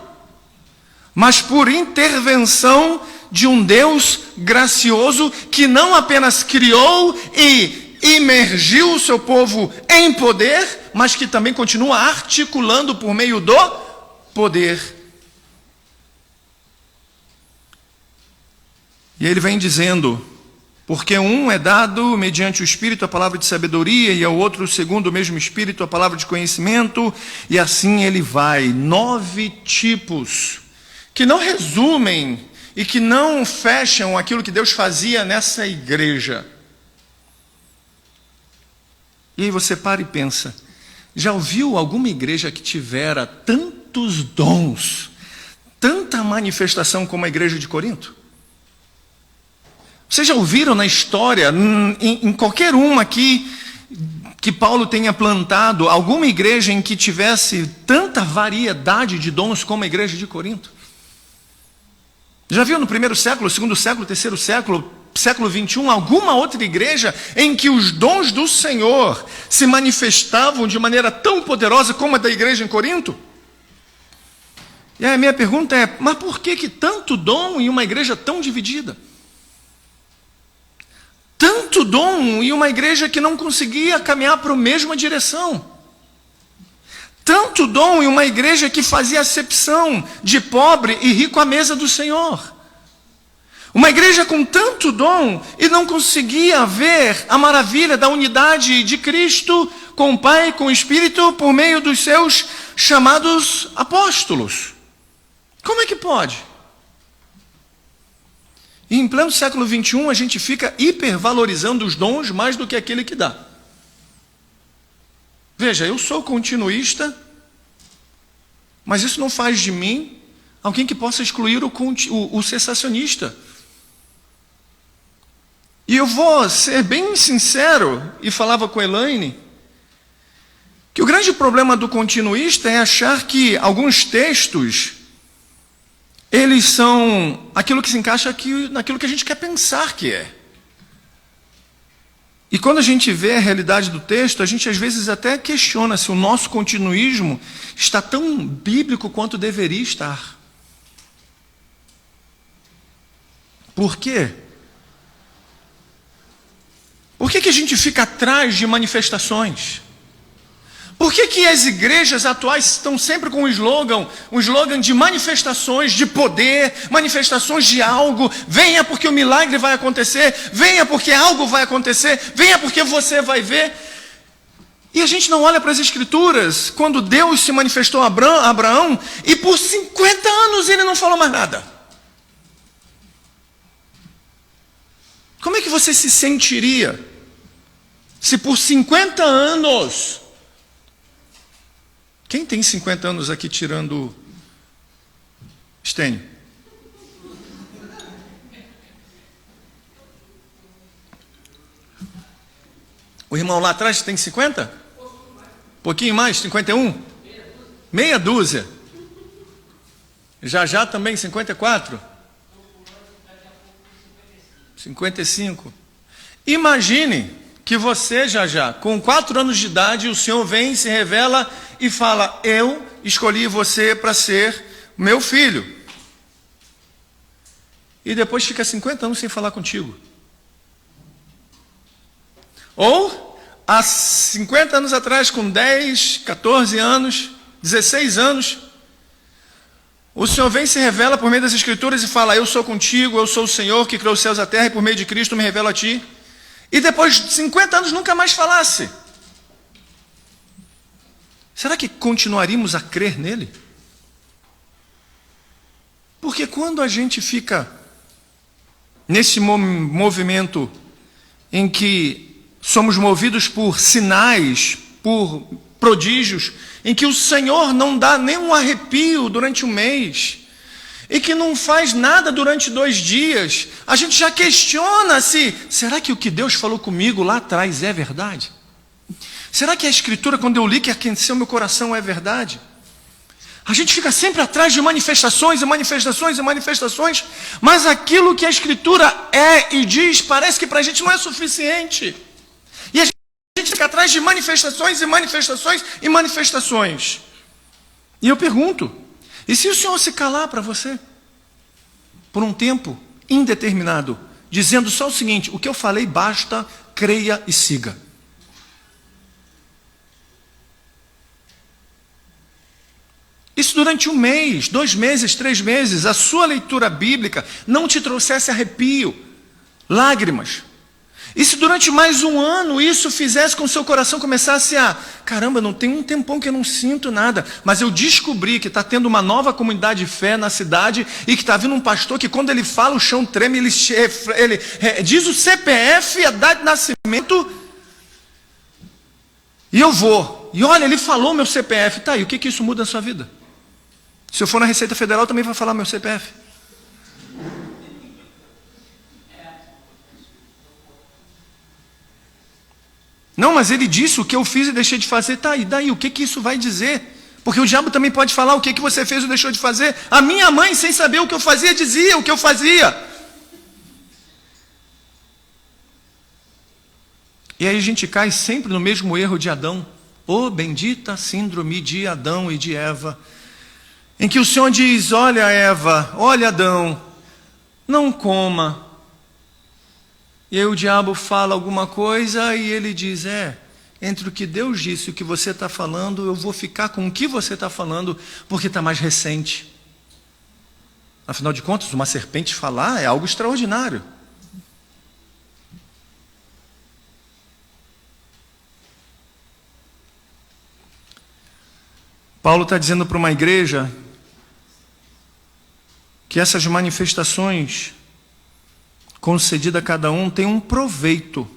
mas por intervenção de um Deus gracioso que não apenas criou e imergiu o seu povo em poder, mas que também continua articulando por meio do poder. E ele vem dizendo, porque um é dado mediante o Espírito a palavra de sabedoria, e ao outro, segundo o mesmo Espírito, a palavra de conhecimento, e assim ele vai. 9 tipos, que não resumem e que não fecham aquilo que Deus fazia nessa igreja. E aí você para e pensa, já ouviu alguma igreja que tivera tantos dons, tanta manifestação como a igreja de Corinto? Vocês já ouviram na história, em qualquer uma aqui, que Paulo tenha plantado, alguma igreja em que tivesse tanta variedade de dons como a igreja de Corinto? Já viu no primeiro século, segundo século, terceiro século, século 21, alguma outra igreja em que os dons do Senhor se manifestavam de maneira tão poderosa como a da igreja em Corinto? E a minha pergunta é, mas por que tanto dom em uma igreja tão dividida? Tanto dom em uma igreja que não conseguia caminhar para a mesma direção. Tanto dom em uma igreja que fazia acepção de pobre e rico à mesa do Senhor. Uma igreja com tanto dom e não conseguia ver a maravilha da unidade de Cristo com o Pai, com o Espírito, por meio dos seus chamados apóstolos. Como é que pode? E em pleno século 21 a gente fica hipervalorizando os dons mais do que aquele que dá. Veja, eu sou continuista, mas isso não faz de mim alguém que possa excluir o cessacionista. E eu vou ser bem sincero, e falava com a Elaine, que o grande problema do continuista é achar que alguns textos, eles são aquilo que se encaixa aqui, naquilo que a gente quer pensar que é. E quando a gente vê a realidade do texto, a gente às vezes até questiona se o nosso continuismo está tão bíblico quanto deveria estar. Por quê? Por que a gente fica atrás de manifestações? Por que as igrejas atuais estão sempre com um slogan de manifestações de poder, manifestações de algo? Venha porque o milagre vai acontecer, venha porque algo vai acontecer, venha porque você vai ver. E a gente não olha para as Escrituras, quando Deus se manifestou a Abraão, e por 50 anos ele não falou mais nada. Como é que você se sentiria se por 50 anos... Quem tem 50 anos aqui tirando Estênio? O irmão lá atrás tem 50? Pouquinho mais, 51? Meia dúzia. Já também 54? 55. Imagine que você já, com 4 anos de idade, o Senhor vem, se revela e fala, eu escolhi você para ser meu filho. E depois fica 50 anos sem falar contigo. Ou, há 50 anos atrás, com 10, 14 anos, 16 anos, o Senhor vem e se revela por meio das Escrituras e fala, eu sou contigo, eu sou o Senhor que criou os céus e a terra, e por meio de Cristo me revelo a ti. E depois de 50 anos nunca mais falasse. Será que continuaríamos a crer nele? Porque quando a gente fica nesse movimento em que somos movidos por sinais, por prodígios, em que o Senhor não dá nem um arrepio durante um mês, e que não faz nada durante 2 dias, a gente já questiona se, será que o que Deus falou comigo lá atrás é verdade? Será que a Escritura, quando eu li que aqueceu meu coração, é verdade? A gente fica sempre atrás de manifestações e manifestações e manifestações, mas aquilo que a Escritura é e diz, parece que para a gente não é suficiente. E a gente fica atrás de manifestações e manifestações e manifestações. E eu pergunto, e se o Senhor se calar para você? Por um tempo indeterminado, dizendo só o seguinte: o que eu falei basta, creia e siga. Isso durante 1 mês, 2 meses, 3 meses, a sua leitura bíblica não te trouxesse arrepio, lágrimas. E se durante mais 1 ano isso fizesse com que o seu coração começasse a... Caramba, não tem um tempão que eu não sinto nada, mas eu descobri que está tendo uma nova comunidade de fé na cidade e que está vindo um pastor que quando ele fala o chão treme, ele diz o CPF, a data de nascimento, e eu vou. E olha, ele falou meu CPF, tá, e o que isso muda na sua vida? Se eu for na Receita Federal, também vai falar meu CPF. Não, mas ele disse o que eu fiz e deixei de fazer. Tá, e daí? O que isso vai dizer? Porque o diabo também pode falar o que você fez ou deixou de fazer. A minha mãe, sem saber o que eu fazia, dizia o que eu fazia. E aí a gente cai sempre no mesmo erro de Adão. Oh, bendita síndrome de Adão e de Eva, em que o Senhor diz: olha Eva, olha Adão, não coma. E aí o diabo fala alguma coisa e ele diz: entre o que Deus disse e o que você está falando, eu vou ficar com o que você está falando, porque está mais recente. Afinal de contas, uma serpente falar é algo extraordinário. Paulo está dizendo para uma igreja que essas manifestações concedidas a cada um tem um proveito,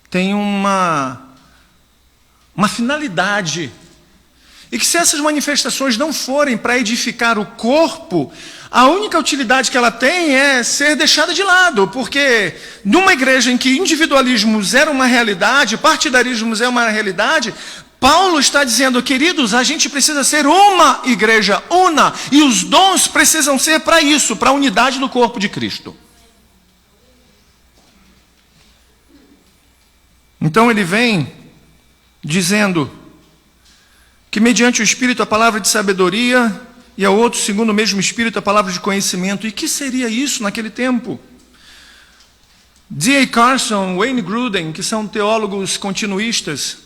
tem uma finalidade. E que se essas manifestações não forem para edificar o corpo, a única utilidade que ela tem é ser deixada de lado, porque numa igreja em que individualismos era uma realidade, partidarismos é uma realidade, Paulo está dizendo: queridos, a gente precisa ser uma igreja, una, e os dons precisam ser para isso, para a unidade do corpo de Cristo. Então ele vem dizendo que mediante o Espírito a palavra de sabedoria, e ao outro, segundo o mesmo Espírito, a palavra de conhecimento. E que seria isso naquele tempo? D.A. Carson, Wayne Grudem, que são teólogos continuistas,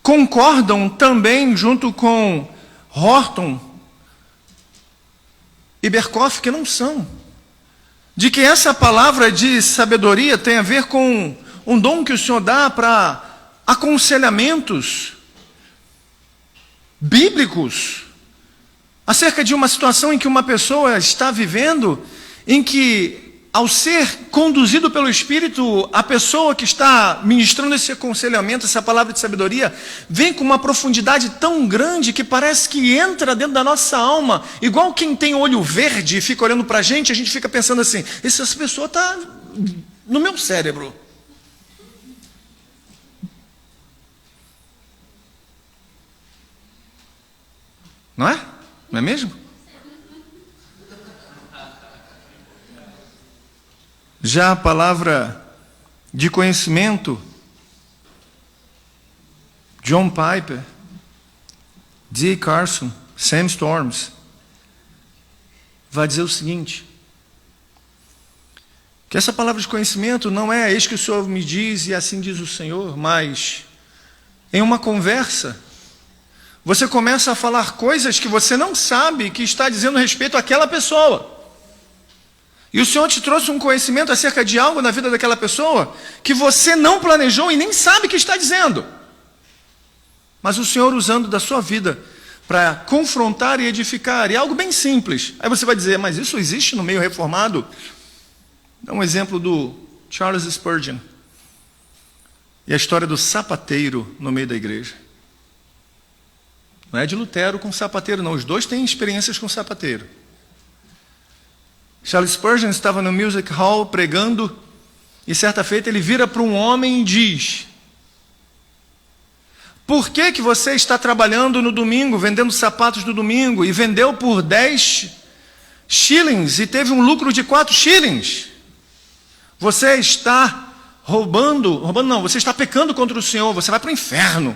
concordam também, junto com Horton e Berkhoff, que não são, de que essa palavra de sabedoria tem a ver com um dom que o Senhor dá para aconselhamentos bíblicos acerca de uma situação em que uma pessoa está vivendo, em que, ao ser conduzido pelo Espírito, a pessoa que está ministrando esse aconselhamento, essa palavra de sabedoria, vem com uma profundidade tão grande que parece que entra dentro da nossa alma, igual quem tem olho verde e fica olhando para a gente fica pensando assim: essa pessoa está no meu cérebro. Não é? Não é mesmo? Já a palavra de conhecimento, John Piper, D. Carson, Sam Storms, vai dizer o seguinte: que essa palavra de conhecimento não é eis que o Senhor me diz e assim diz o Senhor, mas em uma conversa, você começa a falar coisas que você não sabe que está dizendo respeito àquela pessoa. E o Senhor te trouxe um conhecimento acerca de algo na vida daquela pessoa que você não planejou e nem sabe que está dizendo. Mas o Senhor usando da sua vida para confrontar e edificar, e algo bem simples. Aí você vai dizer: mas isso existe no meio reformado? Dá um exemplo do Charles Spurgeon e a história do sapateiro no meio da igreja. Não é de Lutero com sapateiro, não. Os dois têm experiências com sapateiro. Charles Spurgeon estava no Music Hall pregando, e certa feita ele vira para um homem e diz: por que você está trabalhando no domingo, vendendo sapatos no domingo, e vendeu por 10 shillings e teve um lucro de 4 shillings? Você está roubando não, você está pecando contra o Senhor, você vai para o inferno.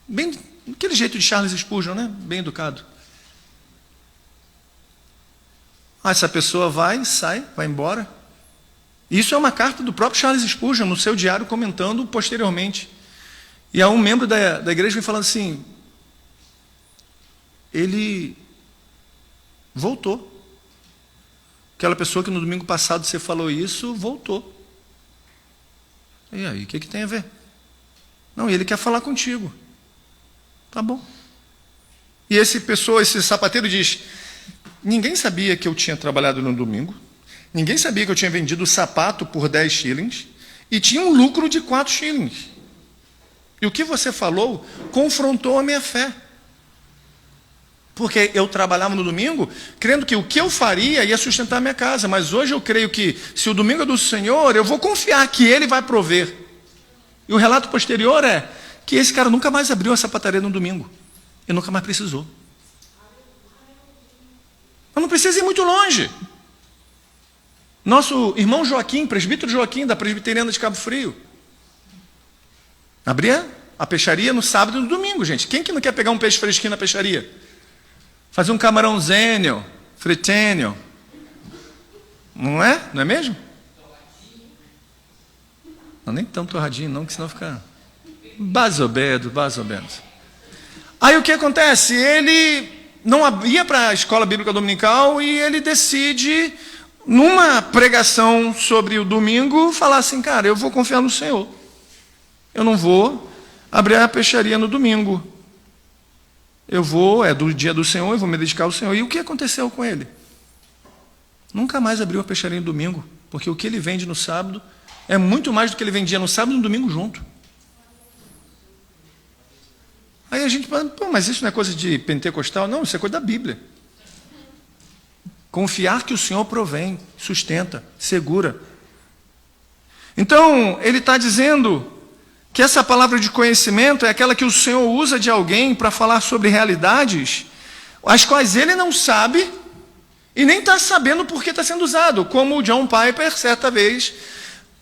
Bem, aquele jeito de Charles Spurgeon, né? Bem educado. Essa pessoa sai, vai embora. Isso é uma carta do próprio Charles Spurgeon, no seu diário, comentando posteriormente. E há um membro da igreja vem falando assim, ele voltou. Aquela pessoa que no domingo passado você falou isso, voltou. E aí, o que tem a ver? Não, ele quer falar contigo. Tá bom. E esse sapateiro diz, ninguém sabia que eu tinha trabalhado no domingo, ninguém sabia que eu tinha vendido o sapato por 10 shillings e tinha um lucro de 4 shillings. E o que você falou confrontou a minha fé. Porque eu trabalhava no domingo, crendo que o que eu faria ia sustentar a minha casa. Mas hoje eu creio que, se o domingo é do Senhor, eu vou confiar que Ele vai prover. E o relato posterior é que esse cara nunca mais abriu a sapataria no domingo. E nunca mais precisou. Mas não precisa ir muito longe. Nosso irmão Joaquim, presbítero Joaquim, da Presbiteriana de Cabo Frio, abria a peixaria no sábado e no domingo, gente. Quem que não quer pegar um peixe fresquinho na peixaria? Fazer um camarãozinho, fritênio. Não é? Não é mesmo? Não, nem tão torradinho não, que senão fica basobedo. Aí o que acontece? Ele não ia para a escola bíblica dominical e ele decide, numa pregação sobre o domingo, falar assim, cara, eu vou confiar no Senhor. Eu não vou abrir a peixaria no domingo. É do dia do Senhor, eu vou me dedicar ao Senhor. E o que aconteceu com ele? Nunca mais abriu a peixaria no domingo, porque o que ele vende no sábado é muito mais do que ele vendia no sábado e no domingo junto. Aí a gente fala, mas isso não é coisa de pentecostal? Não, isso é coisa da Bíblia. Confiar que o Senhor provém, sustenta, segura. Então, ele está dizendo que essa palavra de conhecimento é aquela que o Senhor usa de alguém para falar sobre realidades, as quais ele não sabe e nem está sabendo por que está sendo usado, como o John Piper, certa vez,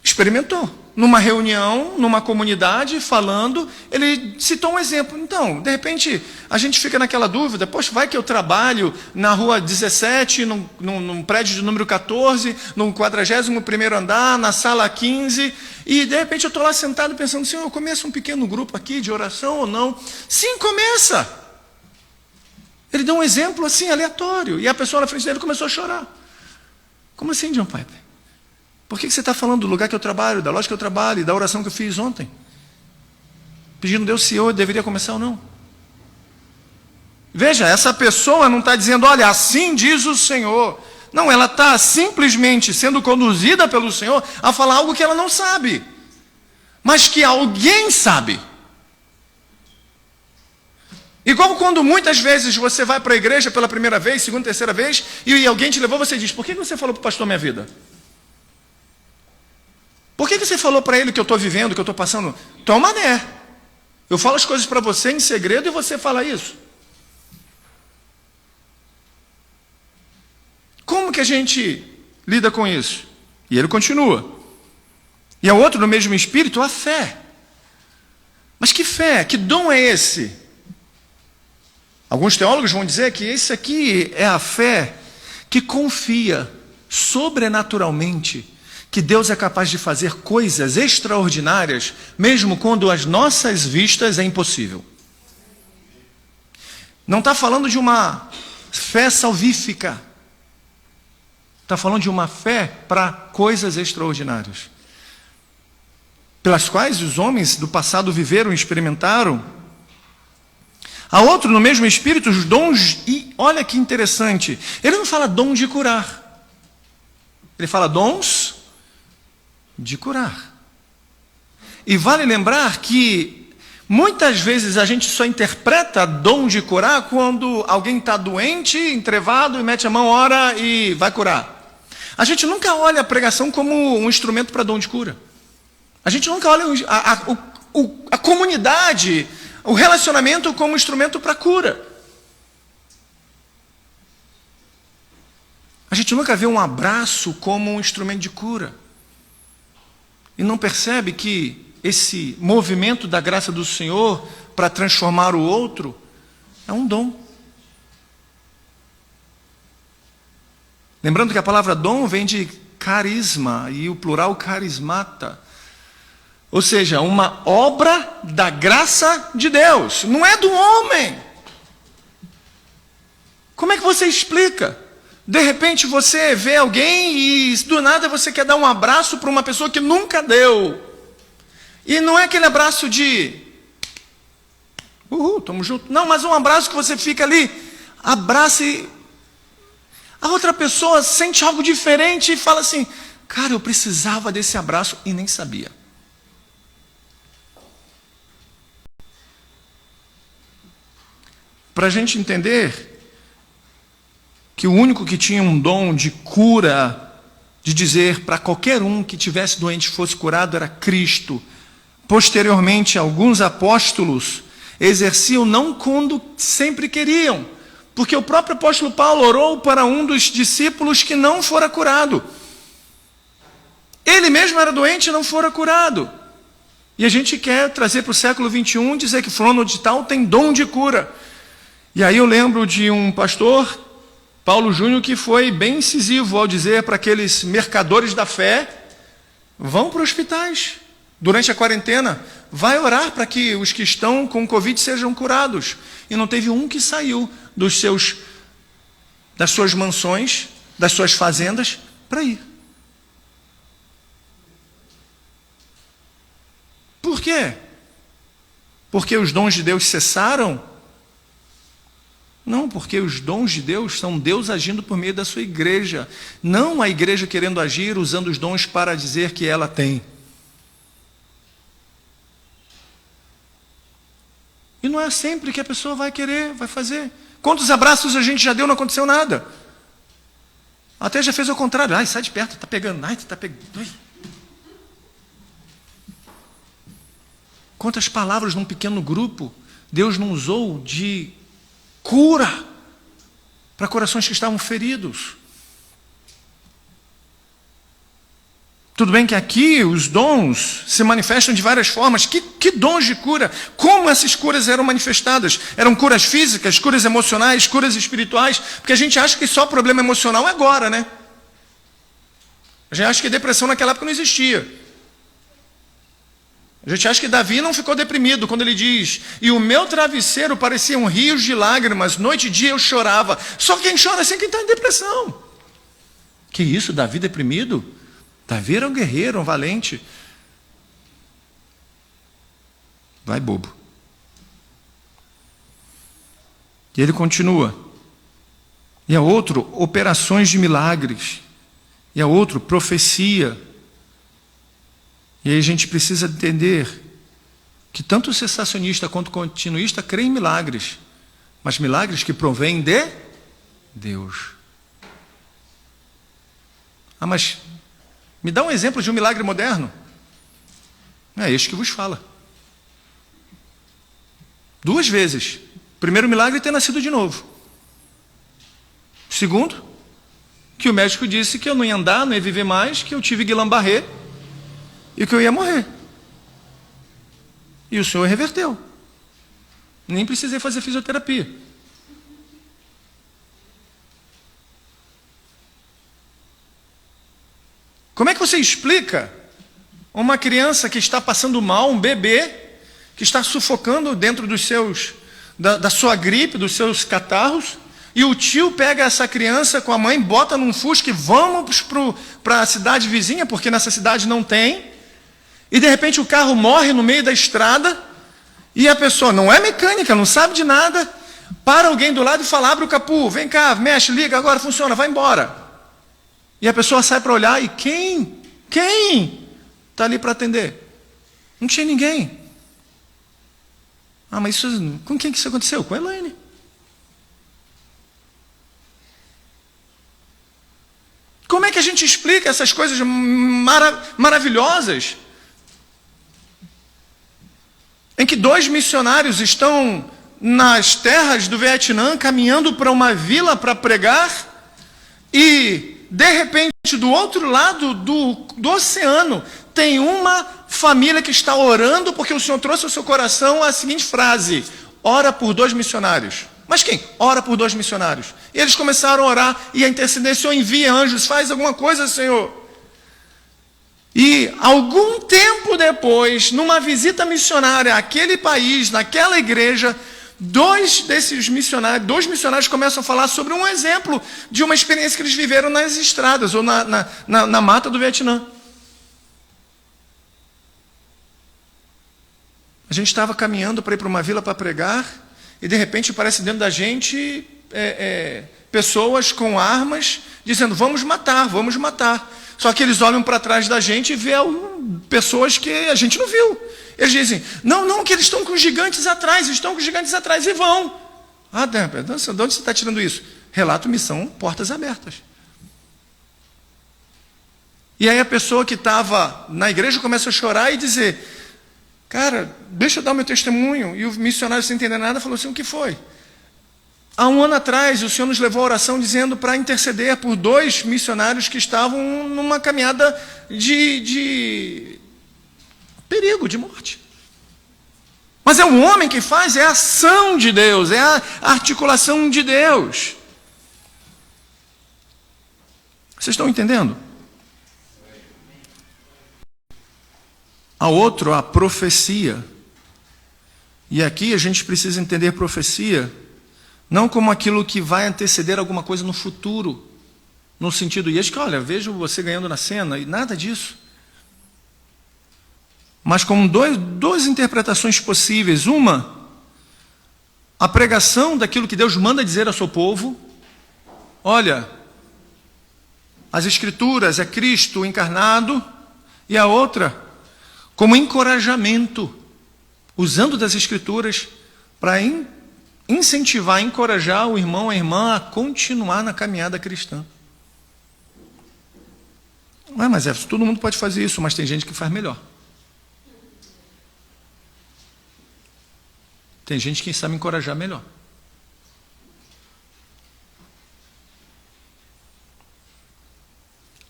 experimentou. Numa reunião, numa comunidade, falando, ele citou um exemplo. Então, de repente, a gente fica naquela dúvida, poxa, vai que eu trabalho na rua 17, num prédio de número 14, no 41º andar, na sala 15, e de repente eu estou lá sentado pensando, Senhor, eu começo um pequeno grupo aqui de oração ou não? Sim, começa! Ele deu um exemplo assim, aleatório, e a pessoa na frente dele começou a chorar. Como assim, John Piper? Por que você está falando do lugar que eu trabalho, da loja que eu trabalho e da oração que eu fiz ontem? Pedindo a Deus se eu deveria começar ou não. Veja, essa pessoa não está dizendo, olha, assim diz o Senhor. Não, ela está simplesmente sendo conduzida pelo Senhor a falar algo que ela não sabe, mas que alguém sabe. Igual quando muitas vezes você vai para a igreja pela primeira vez, segunda, terceira vez, e alguém te levou, você diz, por que você falou para o pastor minha vida? Por que você falou para ele que eu estou vivendo, que eu estou passando? Tu é um mané. Eu falo as coisas para você em segredo e você fala isso. Como que a gente lida com isso? E ele continua. E a outro, no mesmo espírito, a fé. Mas que fé? Que dom é esse? Alguns teólogos vão dizer que esse aqui é a fé que confia sobrenaturalmente que Deus é capaz de fazer coisas extraordinárias, mesmo quando às nossas vistas é impossível. Não está falando de uma fé salvífica. Está falando de uma fé para coisas extraordinárias, pelas quais os homens do passado viveram e experimentaram. Há outro, no mesmo espírito, os dons, e olha que interessante, ele não fala dom de curar, ele fala dons de curar. E vale lembrar que muitas vezes a gente só interpreta dom de curar quando alguém está doente, entrevado, e mete a mão, ora e vai curar. A gente nunca olha a pregação como um instrumento para dom de cura. A gente nunca olha a comunidade, o relacionamento como instrumento para cura. A gente nunca vê um abraço como um instrumento de cura. E não percebe que esse movimento da graça do Senhor para transformar o outro é um dom. Lembrando que a palavra dom vem de carisma, e o plural carismata. Ou seja, uma obra da graça de Deus, não é do homem. Como é que você explica? De repente você vê alguém e do nada você quer dar um abraço para uma pessoa que nunca deu. E não é aquele abraço de tamo junto. Não, mas um abraço que você fica ali, abraça e a outra pessoa sente algo diferente e fala assim, cara, eu precisava desse abraço e nem sabia. Para a gente entender que o único que tinha um dom de cura, de dizer para qualquer um que tivesse doente fosse curado, era Cristo. Posteriormente, alguns apóstolos exerciam não quando sempre queriam, porque o próprio apóstolo Paulo orou para um dos discípulos que não fora curado. Ele mesmo era doente e não fora curado. E a gente quer trazer para o século 21, dizer que fulano de tal tem dom de cura. E aí eu lembro de um pastor, Paulo Júnior, que foi bem incisivo ao dizer para aqueles mercadores da fé, vão para hospitais durante a quarentena, vai orar para que os que estão com Covid sejam curados. E não teve um que saiu das suas mansões, das suas fazendas, para ir. Por quê? Porque os dons de Deus cessaram? Não, porque os dons de Deus são Deus agindo por meio da sua igreja. Não a igreja querendo agir, usando os dons para dizer que ela tem. E não é sempre que a pessoa vai querer, vai fazer. Quantos abraços a gente já deu, não aconteceu nada. Até já fez ao contrário. Ai, sai de perto, está pegando. Ai, está pegando. Ai. Quantas palavras num pequeno grupo Deus não usou de cura para corações que estavam feridos. Tudo bem que aqui os dons se manifestam de várias formas. Que dons de cura? Como essas curas eram manifestadas? Eram curas físicas, curas emocionais, curas espirituais? Porque a gente acha que só problema emocional é agora, né? A gente acha que depressão naquela época não existia. A gente acha que Davi não ficou deprimido quando ele diz, e o meu travesseiro parecia um rio de lágrimas, noite e dia eu chorava. Só quem chora assim é quem está em depressão. Que isso, Davi deprimido? Davi era um guerreiro, um valente. Vai, bobo. E ele continua. E a outro, operações de milagres. E a outro, profecia. E aí a gente precisa entender que tanto o cessacionista quanto o continuista creem em milagres, mas milagres que provêm de Deus. Ah, mas me dá um exemplo de um milagre moderno. É este que vos fala. 2 vezes. Primeiro milagre, ter nascido de novo. Segundo, que o médico disse que eu não ia andar, não ia viver mais, que eu tive Guillain-Barré e que eu ia morrer. E o Senhor reverteu. Nem precisei fazer fisioterapia. Como é que você explica uma criança que está passando mal, um bebê, que está sufocando dentro dos da sua gripe, dos seus catarros, e o tio pega essa criança com a mãe, bota num Fusca e vamos para a cidade vizinha, porque nessa cidade não tem, e de repente o carro morre no meio da estrada, e a pessoa não é mecânica, não sabe de nada, para alguém do lado e fala, abre o capô, vem cá, mexe, liga, agora funciona, vai embora. E a pessoa sai para olhar e quem está ali para atender? Não tinha ninguém. Ah, mas com quem que isso aconteceu? Com a Elaine. Como é que a gente explica essas coisas maravilhosas? Em que 2 missionários estão nas terras do Vietnã, caminhando para uma vila para pregar, e de repente, do outro lado do oceano, tem uma família que está orando, porque o Senhor trouxe ao seu coração a seguinte frase, ora por 2 missionários. Mas quem? Ora por 2 missionários. E eles começaram a orar, e a interceder, Senhor, envia anjos, faz alguma coisa, Senhor. E algum tempo depois, numa visita missionária àquele país, naquela igreja, dois missionários começam a falar sobre um exemplo de uma experiência que eles viveram nas estradas ou na mata do Vietnã. A gente estava caminhando para ir para uma vila para pregar, e de repente aparece dentro da gente pessoas com armas, dizendo, vamos matar, vamos matar. Só que eles olham para trás da gente e vê pessoas que a gente não viu. Eles dizem, não, que eles estão com gigantes atrás, e vão. Ah, de onde você está tirando isso? Relato, missão, portas abertas. E aí a pessoa que estava na igreja começa a chorar e dizer, cara, deixa eu dar o meu testemunho. E o missionário, sem entender nada, falou assim, o que foi? Há um ano atrás, o Senhor nos levou à oração dizendo para interceder por 2 missionários que estavam numa caminhada de perigo, de morte. Mas é o homem que faz, é a ação de Deus, é a articulação de Deus. Vocês estão entendendo? A outro, a profecia. E aqui a gente precisa entender profecia não como aquilo que vai anteceder alguma coisa no futuro, no sentido, e que, olha, vejo você ganhando na cena, e nada disso. Mas como duas interpretações possíveis. Uma, a pregação daquilo que Deus manda dizer ao seu povo. Olha, as Escrituras é Cristo encarnado. E a outra, como encorajamento, usando das Escrituras para incentivar, encorajar o irmão, a irmã a continuar na caminhada cristã. Mas todo mundo pode fazer isso, mas tem gente que faz melhor. Tem gente que sabe encorajar melhor.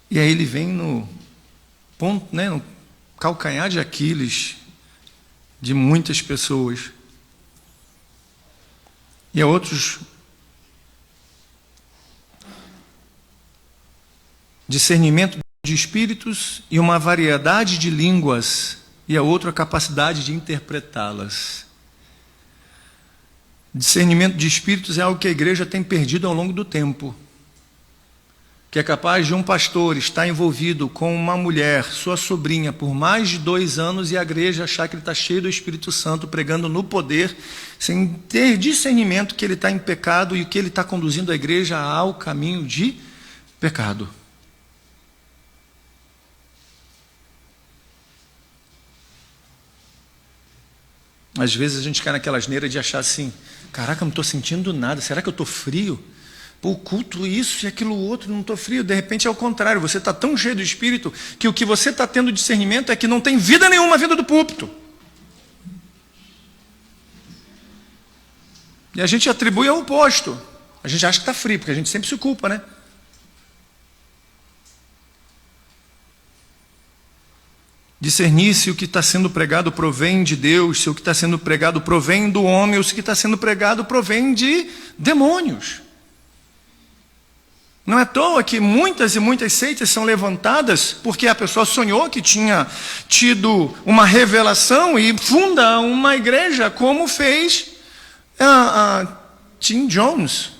E aí ele vem no ponto, no calcanhar de Aquiles de muitas pessoas. E a outros, discernimento de espíritos e uma variedade de línguas, e a outra, a capacidade de interpretá-las. Discernimento de espíritos é algo que a igreja tem perdido ao longo do tempo. Que é capaz de um pastor estar envolvido com uma mulher, sua sobrinha, por mais de 2 anos, e a igreja achar que ele está cheio do Espírito Santo, pregando no poder, sem ter discernimento que ele está em pecado e que ele está conduzindo a igreja ao caminho de pecado. Às vezes a gente cai naquela asneira de achar assim, caraca, eu não estou sentindo nada, será que eu estou frio? O culto, isso e aquilo outro, não estou frio. De repente é o contrário, você está tão cheio do Espírito que o que você está tendo discernimento é que não tem vida nenhuma vindo do púlpito. E a gente atribui ao oposto. A gente acha que está frio, porque a gente sempre se culpa, né? Discernir se o que está sendo pregado provém de Deus, se o que está sendo pregado provém do homem, ou se o que está sendo pregado provém de demônios. Não é à toa que muitas e muitas seitas são levantadas porque a pessoa sonhou que tinha tido uma revelação e funda uma igreja, como fez Tim Jones.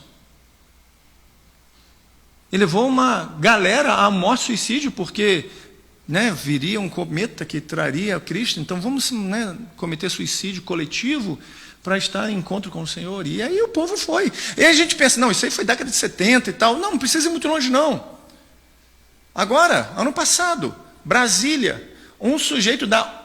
Ele levou uma galera à morte, suicídio, porque viria um cometa que traria Cristo, então vamos cometer suicídio coletivo para estar em encontro com o Senhor. E aí o povo foi. E aí a gente pensa, não, isso aí foi década de 70 e tal. Não precisa ir muito longe, não. Agora, ano passado, Brasília, um sujeito da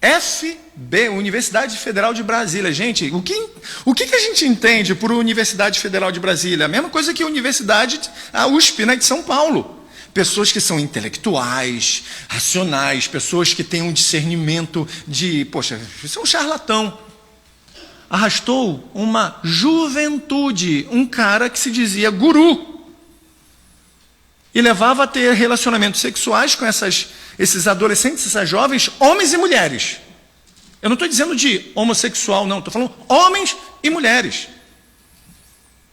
UFB, Universidade Federal de Brasília. Gente, o que a gente entende por Universidade Federal de Brasília? A mesma coisa que a USP, de São Paulo. Pessoas que são intelectuais, racionais, pessoas que têm um discernimento de, poxa, isso é um charlatão. Arrastou uma juventude, um cara que se dizia guru, e levava a ter relacionamentos sexuais com esses adolescentes, essas jovens, homens e mulheres. Eu não estou dizendo de homossexual, não, estou falando homens e mulheres.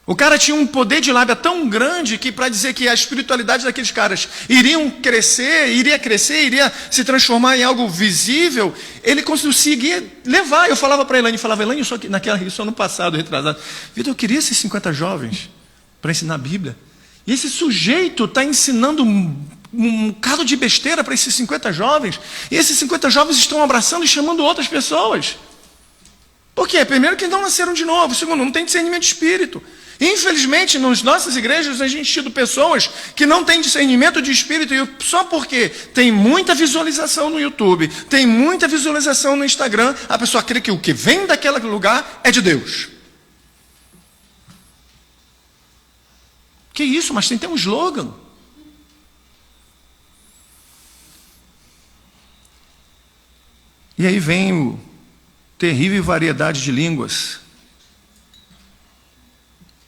O cara tinha um poder de lábia tão grande que, para dizer que a espiritualidade daqueles caras iria crescer, se transformar em algo visível, ele conseguia levar. Eu falava para a Elaine, isso ano passado, retrasado, Vitor, eu queria esses 50 jovens para ensinar a Bíblia. E esse sujeito está ensinando um bocado de besteira para esses 50 jovens, e esses 50 jovens estão abraçando e chamando outras pessoas. Por quê? Primeiro, que não nasceram de novo. Segundo, não tem discernimento de espírito. Infelizmente, nas nossas igrejas, a gente tem tido pessoas que não têm discernimento de espírito, e só porque tem muita visualização no YouTube, tem muita visualização no Instagram, a pessoa crê que o que vem daquele lugar é de Deus. Que isso? Mas tem que ter um slogan. E aí vem o terrível variedade de línguas.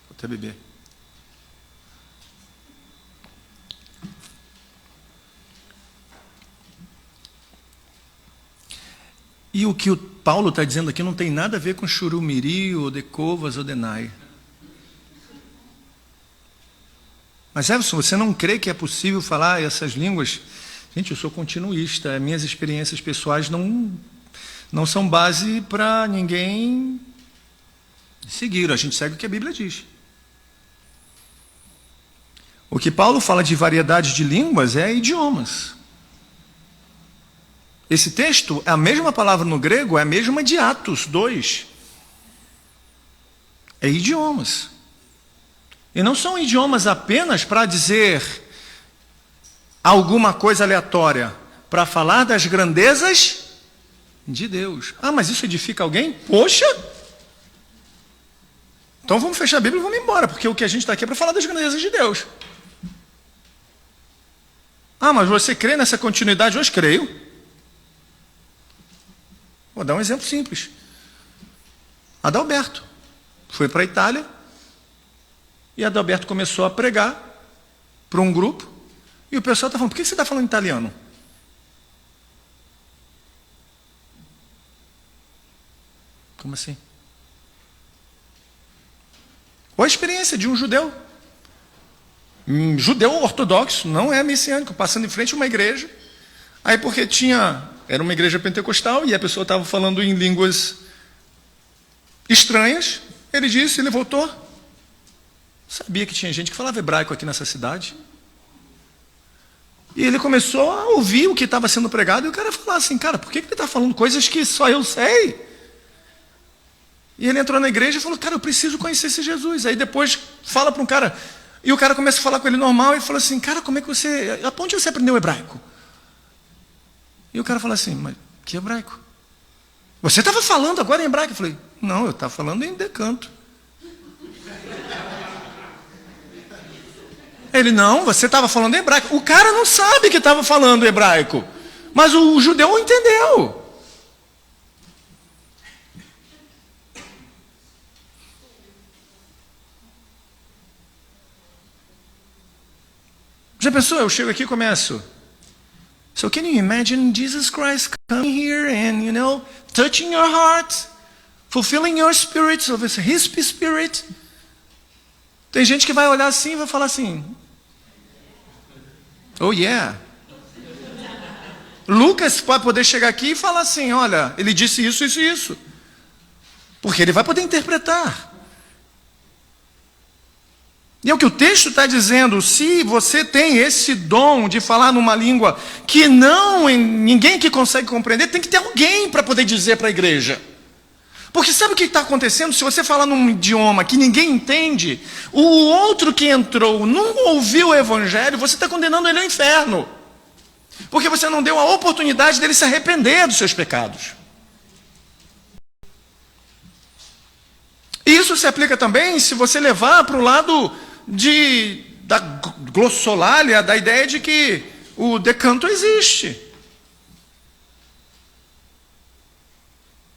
Vou até beber. E o que o Paulo está dizendo aqui não tem nada a ver com Churumiri, ou Decovas, ou Denai. Mas Everson, você não crê que é possível falar essas línguas? Gente, eu sou continuista, minhas experiências pessoais não são base para ninguém seguir, a gente segue o que a Bíblia diz. O que Paulo fala de variedade de línguas é idiomas. Esse texto, a mesma palavra no grego, é a mesma de Atos 2. É idiomas. E não são idiomas apenas para dizer alguma coisa aleatória, para falar das grandezas de Deus. Ah, mas isso edifica alguém? Poxa! Então vamos fechar a Bíblia e vamos embora, porque o que a gente está aqui é para falar das grandezas de Deus. Ah, mas você crê nessa continuidade? Hoje creio. Vou dar um exemplo simples. Adalberto foi para a Itália, e Adalberto começou a pregar para um grupo, e o pessoal está falando, por que você está falando italiano? Como assim? Ou a experiência de um judeu ortodoxo, não é messiânico, passando em frente a uma igreja, aí porque era uma igreja pentecostal, e a pessoa estava falando em línguas estranhas, ele voltou. Sabia que tinha gente que falava hebraico aqui nessa cidade. E ele começou a ouvir o que estava sendo pregado, e o cara falou assim, cara, por que ele está falando coisas que só eu sei? E ele entrou na igreja e falou, cara, eu preciso conhecer esse Jesus. Aí depois fala para um cara, e o cara começa a falar com ele normal, e fala assim, cara, como é que onde você aprendeu hebraico? E o cara fala assim, mas que hebraico? Você estava falando agora em hebraico? Eu falei, não, eu estava falando em decanto. Ele, não, você estava falando hebraico. O cara não sabe que estava falando hebraico, mas o judeu entendeu. Já pensou? Eu chego aqui e começo. So can you imagine Jesus Christ coming here and, touching your heart, fulfilling your spirit, of His Spirit? Tem gente que vai olhar assim e vai falar assim, oh yeah. Lucas vai poder chegar aqui e falar assim, olha, ele disse isso, isso e isso. Porque ele vai poder interpretar. E é o que o texto está dizendo, se você tem esse dom de falar numa língua que ninguém que consegue compreender, tem que ter alguém para poder dizer para a igreja. Porque sabe o que está acontecendo? Se você falar num idioma que ninguém entende, o outro que entrou não ouviu o evangelho, você está condenando ele ao inferno. Porque você não deu a oportunidade dele se arrepender dos seus pecados. Isso se aplica também se você levar para o lado da glossolalia, da ideia de que o decanto existe.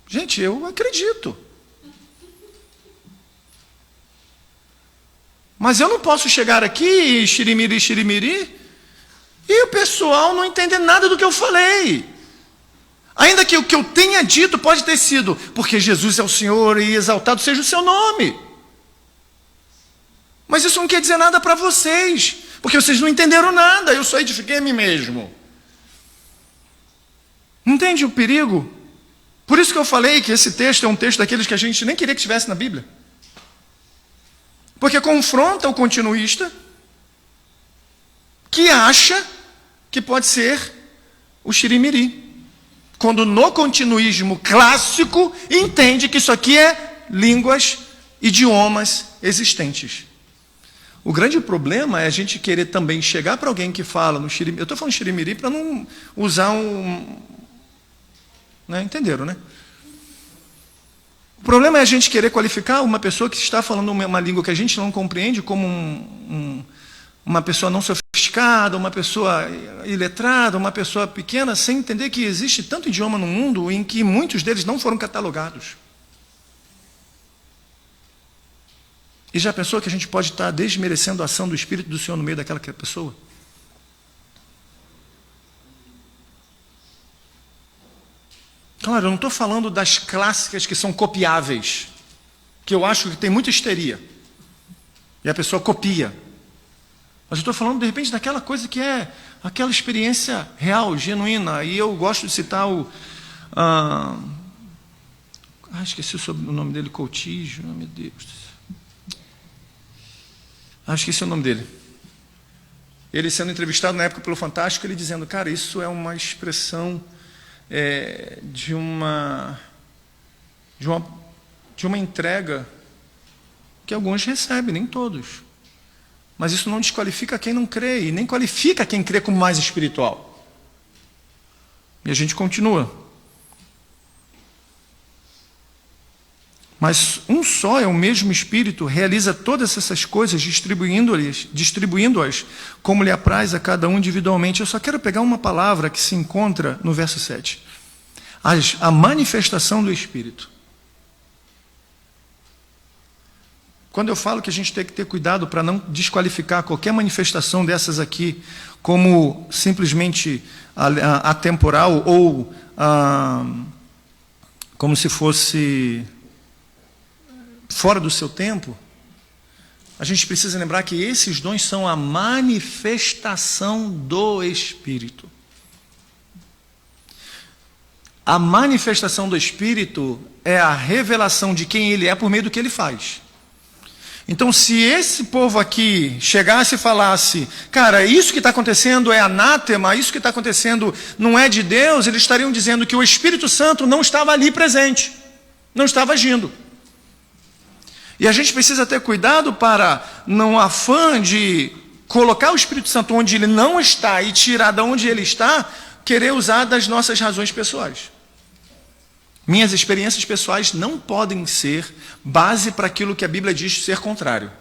Gente, eu acredito. Mas eu não posso chegar aqui e xirimiri, e o pessoal não entender nada do que eu falei. Ainda que o que eu tenha dito pode ter sido, porque Jesus é o Senhor e exaltado seja o seu nome. Mas isso não quer dizer nada para vocês, porque vocês não entenderam nada, eu só edifiquei a mim mesmo. Entende o perigo? Por isso que eu falei que esse texto é um texto daqueles que a gente nem queria que estivesse na Bíblia. Porque confronta o continuista que acha que pode ser o xirimiri. Quando no continuismo clássico entende que isso aqui é línguas, idiomas existentes. O grande problema é a gente querer também chegar para alguém que fala no xirimiri. Eu estou falando xirimiri para não usar né? Entenderam, né? O problema é a gente querer qualificar uma pessoa que está falando uma língua que a gente não compreende como uma pessoa não sofisticada, uma pessoa iletrada, uma pessoa pequena, sem entender que existe tanto idioma no mundo em que muitos deles não foram catalogados. E já pensou que a gente pode estar desmerecendo a ação do Espírito do Senhor no meio daquela pessoa? Claro, eu não estou falando das clássicas que são copiáveis, que eu acho que tem muita histeria, e a pessoa copia. Mas eu estou falando, de repente, daquela coisa que é aquela experiência real, genuína. E eu gosto de citar esqueci o nome dele, Coutinho, meu Deus. Esqueci o nome dele. Ele sendo entrevistado na época pelo Fantástico, ele dizendo, cara, isso é uma expressão de uma entrega que alguns recebem, nem todos. Mas isso não desqualifica quem não crê, e nem qualifica quem crê como mais espiritual. E a gente continua. Mas um só é o mesmo Espírito, realiza todas essas coisas, distribuindo-as como lhe apraz a cada um individualmente. Eu só quero pegar uma palavra que se encontra no verso 7. A manifestação do Espírito. Quando eu falo que a gente tem que ter cuidado para não desqualificar qualquer manifestação dessas aqui como simplesmente atemporal ou como se fosse fora do seu tempo, a gente precisa lembrar que esses dons são a manifestação do Espírito. A manifestação do Espírito é a revelação de quem Ele é por meio do que Ele faz. Então, se esse povo aqui chegasse e falasse, cara, isso que está acontecendo é anátema, isso que está acontecendo não é de Deus, eles estariam dizendo que o Espírito Santo não estava ali presente, não estava agindo. E a gente precisa ter cuidado para, não afã de colocar o Espírito Santo onde ele não está e tirar de onde ele está, querer usar das nossas razões pessoais. Minhas experiências pessoais não podem ser base para aquilo que a Bíblia diz ser contrário.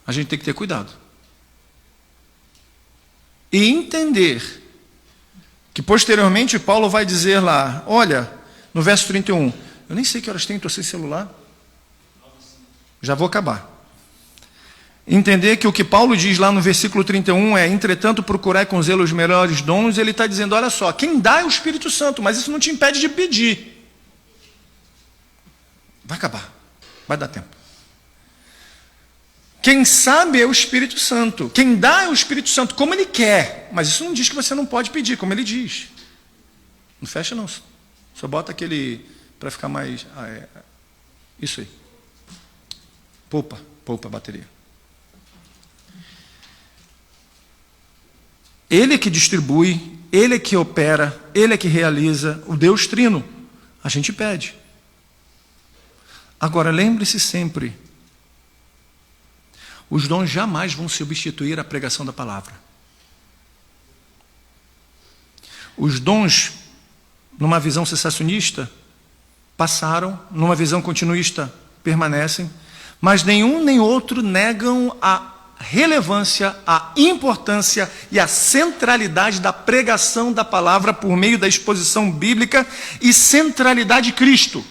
A gente tem que ter cuidado. E entender que posteriormente Paulo vai dizer lá, olha, no verso 31, eu nem sei que horas tem, estou sem celular. Já vou acabar. Entender que o que Paulo diz lá no versículo 31 é, entretanto, procurai com zelo os melhores dons, ele está dizendo, olha só, quem dá é o Espírito Santo, mas isso não te impede de pedir. Vai acabar, vai dar tempo. Quem sabe é o Espírito Santo, quem dá é o Espírito Santo, como ele quer, mas isso não diz que você não pode pedir, como ele diz. Não fecha não, só bota aquele, para ficar mais, isso aí. Poupa a bateria. Ele é que distribui, Ele é que opera, Ele é que realiza, o Deus Trino. A gente pede. Agora, lembre-se sempre, os dons jamais vão substituir a pregação da palavra. Os dons, numa visão cessacionista, passaram, numa visão continuista, permanecem, mas nenhum nem outro negam a relevância, a importância e a centralidade da pregação da palavra por meio da exposição bíblica e centralidade de Cristo.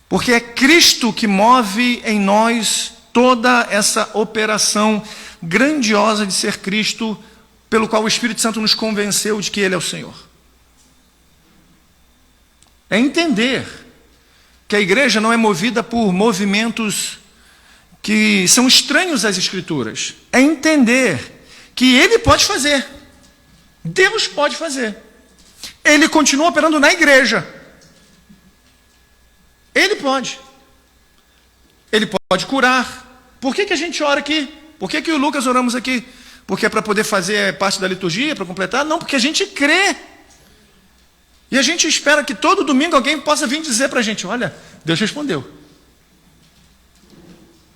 Porque é Cristo que move em nós toda essa operação grandiosa de ser Cristo, pelo qual o Espírito Santo nos convenceu de que Ele é o Senhor. É entender que a igreja não é movida por movimentos que são estranhos às Escrituras. É entender que Ele pode fazer. Deus pode fazer. Ele continua operando na igreja. Ele pode. Ele pode curar. Por que a gente ora aqui? Por que o Lucas oramos aqui? Porque é para poder fazer parte da liturgia, para completar? Não, porque a gente crê. E a gente espera que todo domingo alguém possa vir dizer para a gente, olha, Deus respondeu.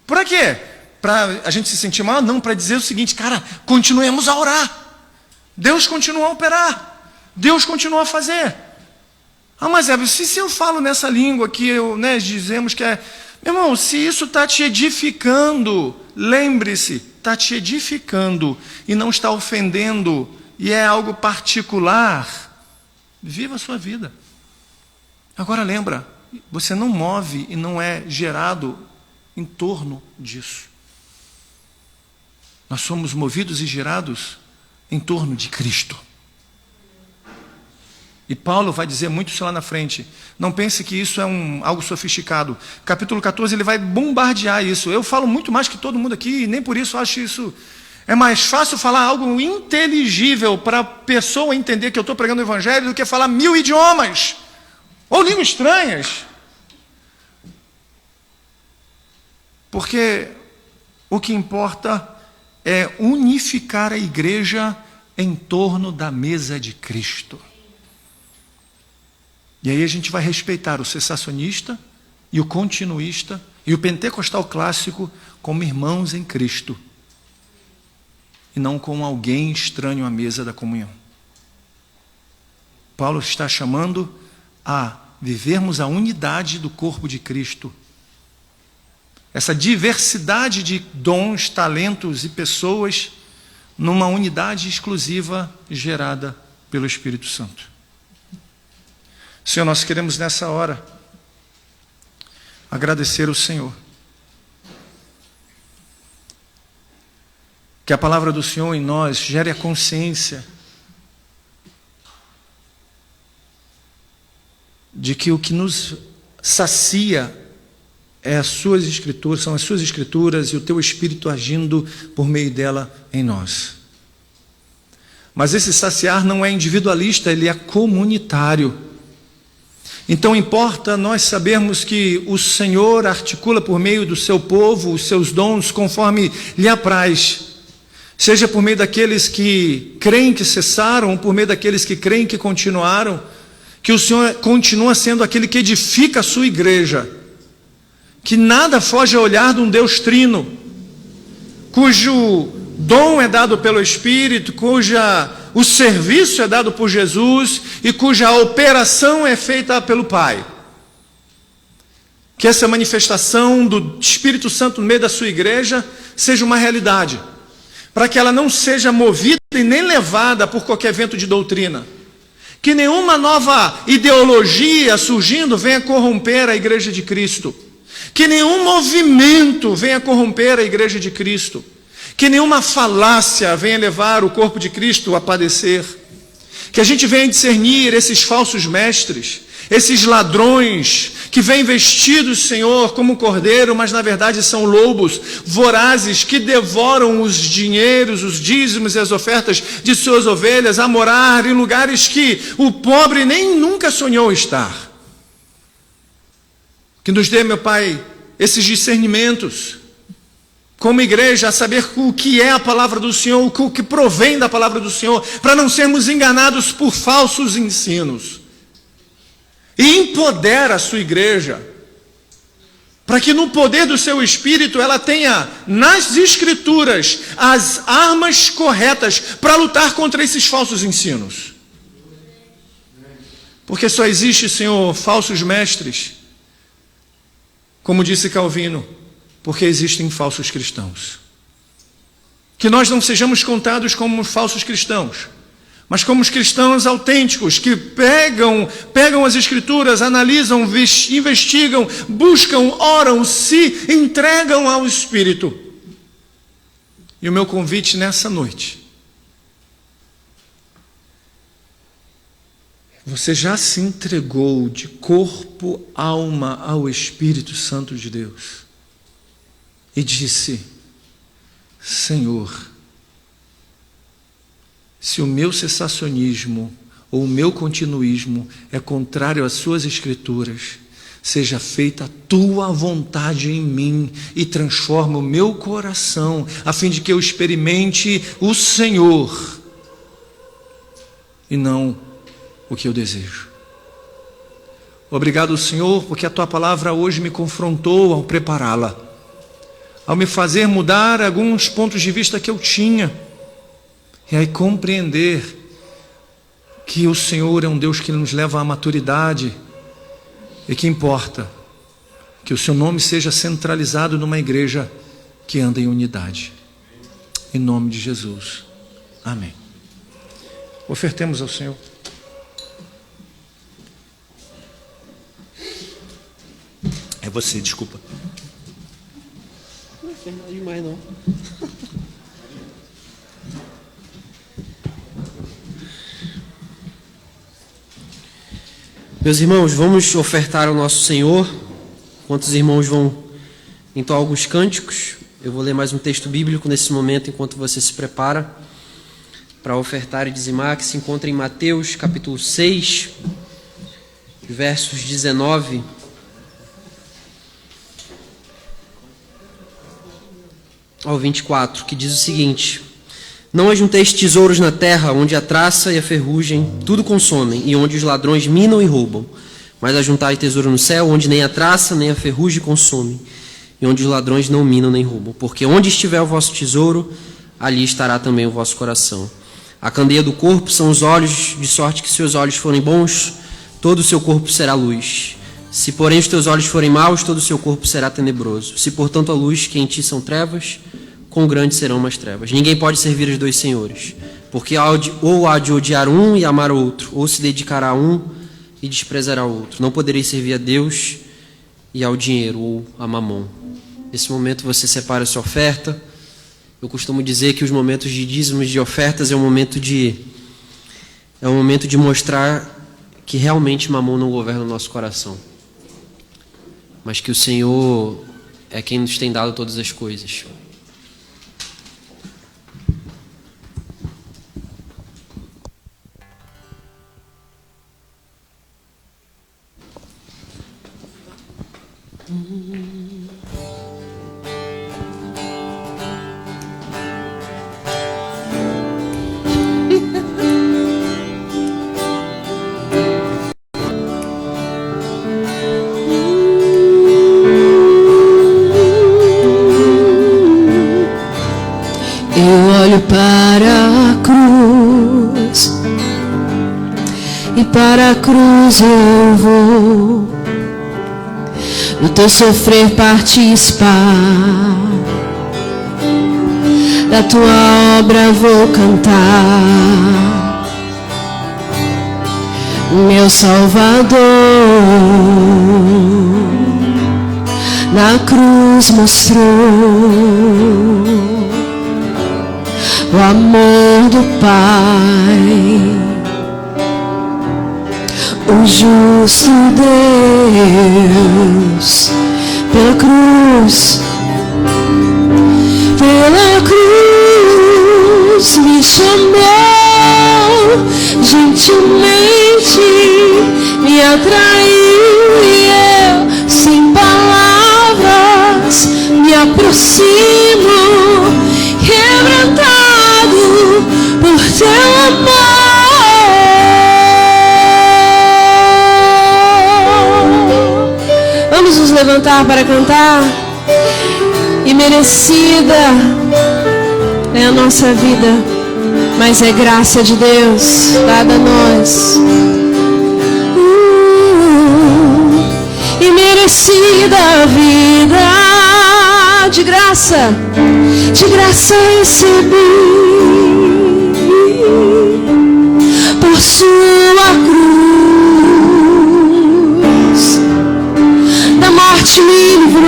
Para quê? Para a gente se sentir mal? Não, para dizer o seguinte, cara, continuemos a orar. Deus continua a operar. Deus continua a fazer. Ah, mas se eu falo nessa língua que dizemos que é... Meu irmão, se isso está te edificando, lembre-se, está te edificando e não está ofendendo, e é algo particular, viva a sua vida. Agora lembra, você não move e não é gerado em torno disso. Nós somos movidos e gerados em torno de Cristo. E Paulo vai dizer muito isso lá na frente. Não pense que isso é algo sofisticado. Capítulo 14 ele vai bombardear isso. Eu falo muito mais que todo mundo aqui e nem por isso acho isso... É mais fácil falar algo inteligível para a pessoa entender que eu estou pregando o Evangelho do que falar 1000 idiomas ou línguas estranhas. Porque o que importa é unificar a igreja em torno da mesa de Cristo. E aí a gente vai respeitar o cessacionista e o continuista e o pentecostal clássico como irmãos em Cristo. E não com alguém estranho à mesa da comunhão. Paulo está chamando a vivermos a unidade do corpo de Cristo. Essa diversidade de dons, talentos e pessoas numa unidade exclusiva gerada pelo Espírito Santo. Senhor, nós queremos nessa hora agradecer ao Senhor. Que a palavra do Senhor em nós gere a consciência de que o que nos sacia são as suas escrituras e o teu Espírito agindo por meio dela em nós. Mas esse saciar não é individualista, ele é comunitário. Então importa nós sabermos que o Senhor articula por meio do seu povo os seus dons conforme lhe apraz. Seja por meio daqueles que creem que cessaram, ou por meio daqueles que creem que continuaram, que o Senhor continua sendo aquele que edifica a sua igreja, que nada foge ao olhar de um Deus trino, cujo dom é dado pelo Espírito, o serviço é dado por Jesus e cuja operação é feita pelo Pai. Que essa manifestação do Espírito Santo no meio da sua igreja seja uma realidade, para que ela não seja movida e nem levada por qualquer vento de doutrina. Que nenhuma nova ideologia surgindo venha corromper a igreja de Cristo. Que nenhum movimento venha corromper a igreja de Cristo. Que nenhuma falácia venha levar o corpo de Cristo a padecer. Que a gente venha discernir esses falsos mestres, esses ladrões que vêm vestidos, Senhor, como cordeiro, mas na verdade são lobos vorazes que devoram os dinheiros, os dízimos e as ofertas de suas ovelhas a morar em lugares que o pobre nem nunca sonhou estar. Que nos dê, meu Pai, esses discernimentos, como igreja, a saber o que é a palavra do Senhor, o que provém da palavra do Senhor, para não sermos enganados por falsos ensinos. E empodera a sua igreja, para que no poder do seu Espírito ela tenha nas Escrituras as armas corretas para lutar contra esses falsos ensinos. Porque só existe, Senhor, falsos mestres, como disse Calvino, porque existem falsos cristãos. Que nós não sejamos contados como falsos cristãos, mas como os cristãos autênticos que pegam as Escrituras, analisam, investigam, buscam, oram, se entregam ao Espírito. E o meu convite nessa noite Você já se entregou de corpo, alma ao Espírito Santo de Deus e disse: Senhor, se o meu cessacionismo ou o meu continuismo é contrário às suas escrituras, seja feita a tua vontade em mim e transforma o meu coração, a fim de que eu experimente o Senhor e não o que eu desejo. Obrigado, Senhor, porque a tua palavra hoje me confrontou ao prepará-la, ao me fazer mudar alguns pontos de vista que eu tinha, e aí compreender que o Senhor é um Deus que nos leva à maturidade e que importa que o seu nome seja centralizado numa igreja que anda em unidade. Em nome de Jesus. Amém. Ofertemos ao Senhor. É você, desculpa. Não fez nada demais, não. Meus irmãos, vamos ofertar ao nosso Senhor. Enquanto os irmãos vão entoar alguns cânticos, eu vou ler mais um texto bíblico nesse momento, enquanto você se prepara para ofertar e dizimar, que se encontra em Mateus capítulo 6, versos 19 ao 24, que diz o seguinte: Não ajunteis tesouros na terra, onde a traça e a ferrugem tudo consomem, e onde os ladrões minam e roubam. Mas ajuntai tesouro no céu, onde nem a traça nem a ferrugem consomem, e onde os ladrões não minam nem roubam. Porque onde estiver o vosso tesouro, ali estará também o vosso coração. A candeia do corpo são os olhos, de sorte que se os olhos forem bons, todo o seu corpo será luz. Se porém os teus olhos forem maus, todo o seu corpo será tenebroso. Se portanto a luz que em ti são trevas, quão grandes serão as trevas. Ninguém pode servir os dois senhores, porque ou há de odiar um e amar o outro, ou se dedicará a um e desprezará o outro. Não podereis servir a Deus e ao dinheiro, ou a mamon. Nesse momento você separa a sua oferta. Eu costumo dizer que os momentos de dízimos, de ofertas, é um momento de mostrar que realmente mamon não governa o nosso coração, mas que o Senhor é quem nos tem dado todas as coisas. Para a cruz, e para a cruz eu vou, no teu sofrer participar, da tua obra vou cantar, meu Salvador na cruz mostrou o amor do Pai, o justo Deus, pela cruz me chamou, gentilmente me atraiu e eu, sem palavras, me aproximo, quebrantado por teu amor. Vamos nos levantar para cantar. E merecida é a nossa vida, mas é graça de Deus dada a nós. E merecida a vida, de graça recebi, por sua cruz, da morte me livrou,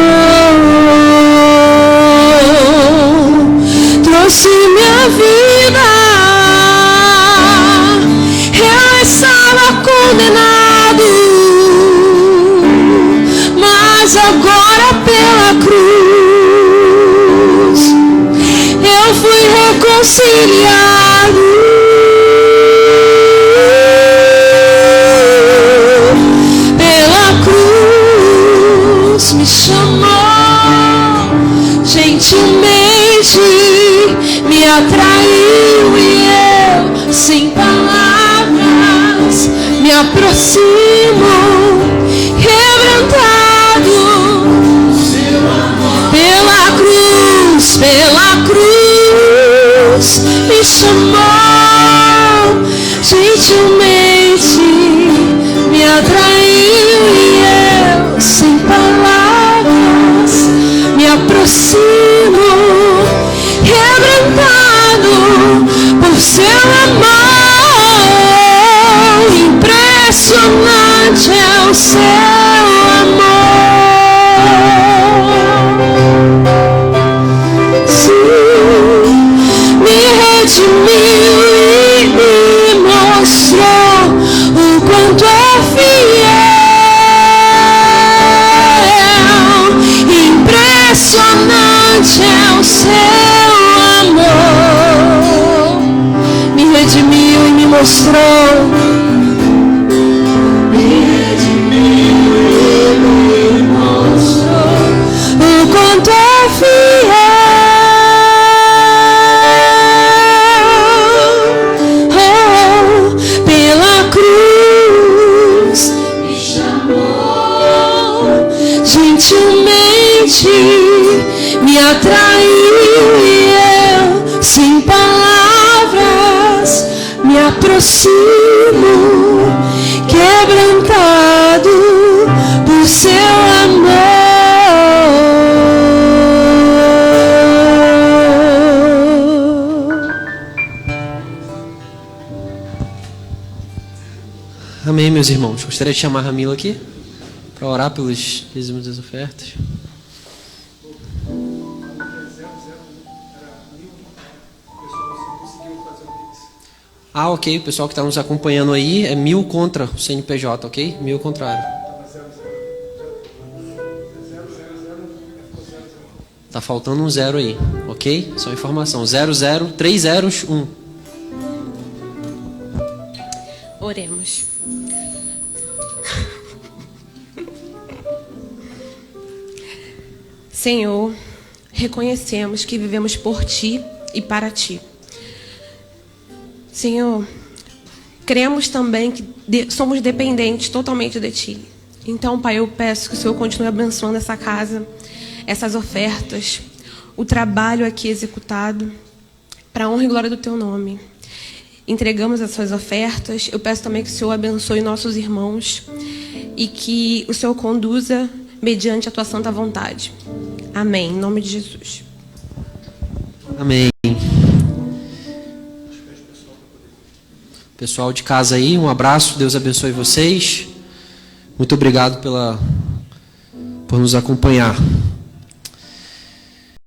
trouxe minha vida, ela estava com cruz me chamou, gentilmente me atraiu e eu, sem palavras, me aproximo, quebrantado pela cruz me chamou, gentilmente me atraiu e eu, sem palavras, me aproximo, quebrantado por seu amor. Impressionante é o seu amor. Sim, me redimiu e me mostrou o quanto é fiel. Impressionante é o seu amor. Me redimiu e me mostrou. Me redimiu e me mostrou o quanto é fiel. Pela cruz me chamou, gentilmente me atraiu e eu, sem palavras, me aproximo, quebrantado por seu amor. Amém, meus irmãos. Gostaria de chamar a Ramila aqui para orar pelos dízimos das ofertas. Ah, ok. O pessoal que está nos acompanhando aí é 1000 contra o CNPJ, ok? 1000 contrário. Tá faltando um 0 aí, ok? Só informação. 00301. Oremos. Senhor, reconhecemos que vivemos por Ti e para Ti. Senhor, cremos também que somos dependentes totalmente de Ti. Então, Pai, eu peço que o Senhor continue abençoando essa casa, essas ofertas, o trabalho aqui executado, para a honra e glória do Teu nome. Entregamos as Suas ofertas. Eu peço também que o Senhor abençoe nossos irmãos e que o Senhor conduza mediante a Tua santa vontade. Amém. Em nome de Jesus. Amém. Pessoal de casa aí, um abraço. Deus abençoe vocês. Muito obrigado por nos acompanhar.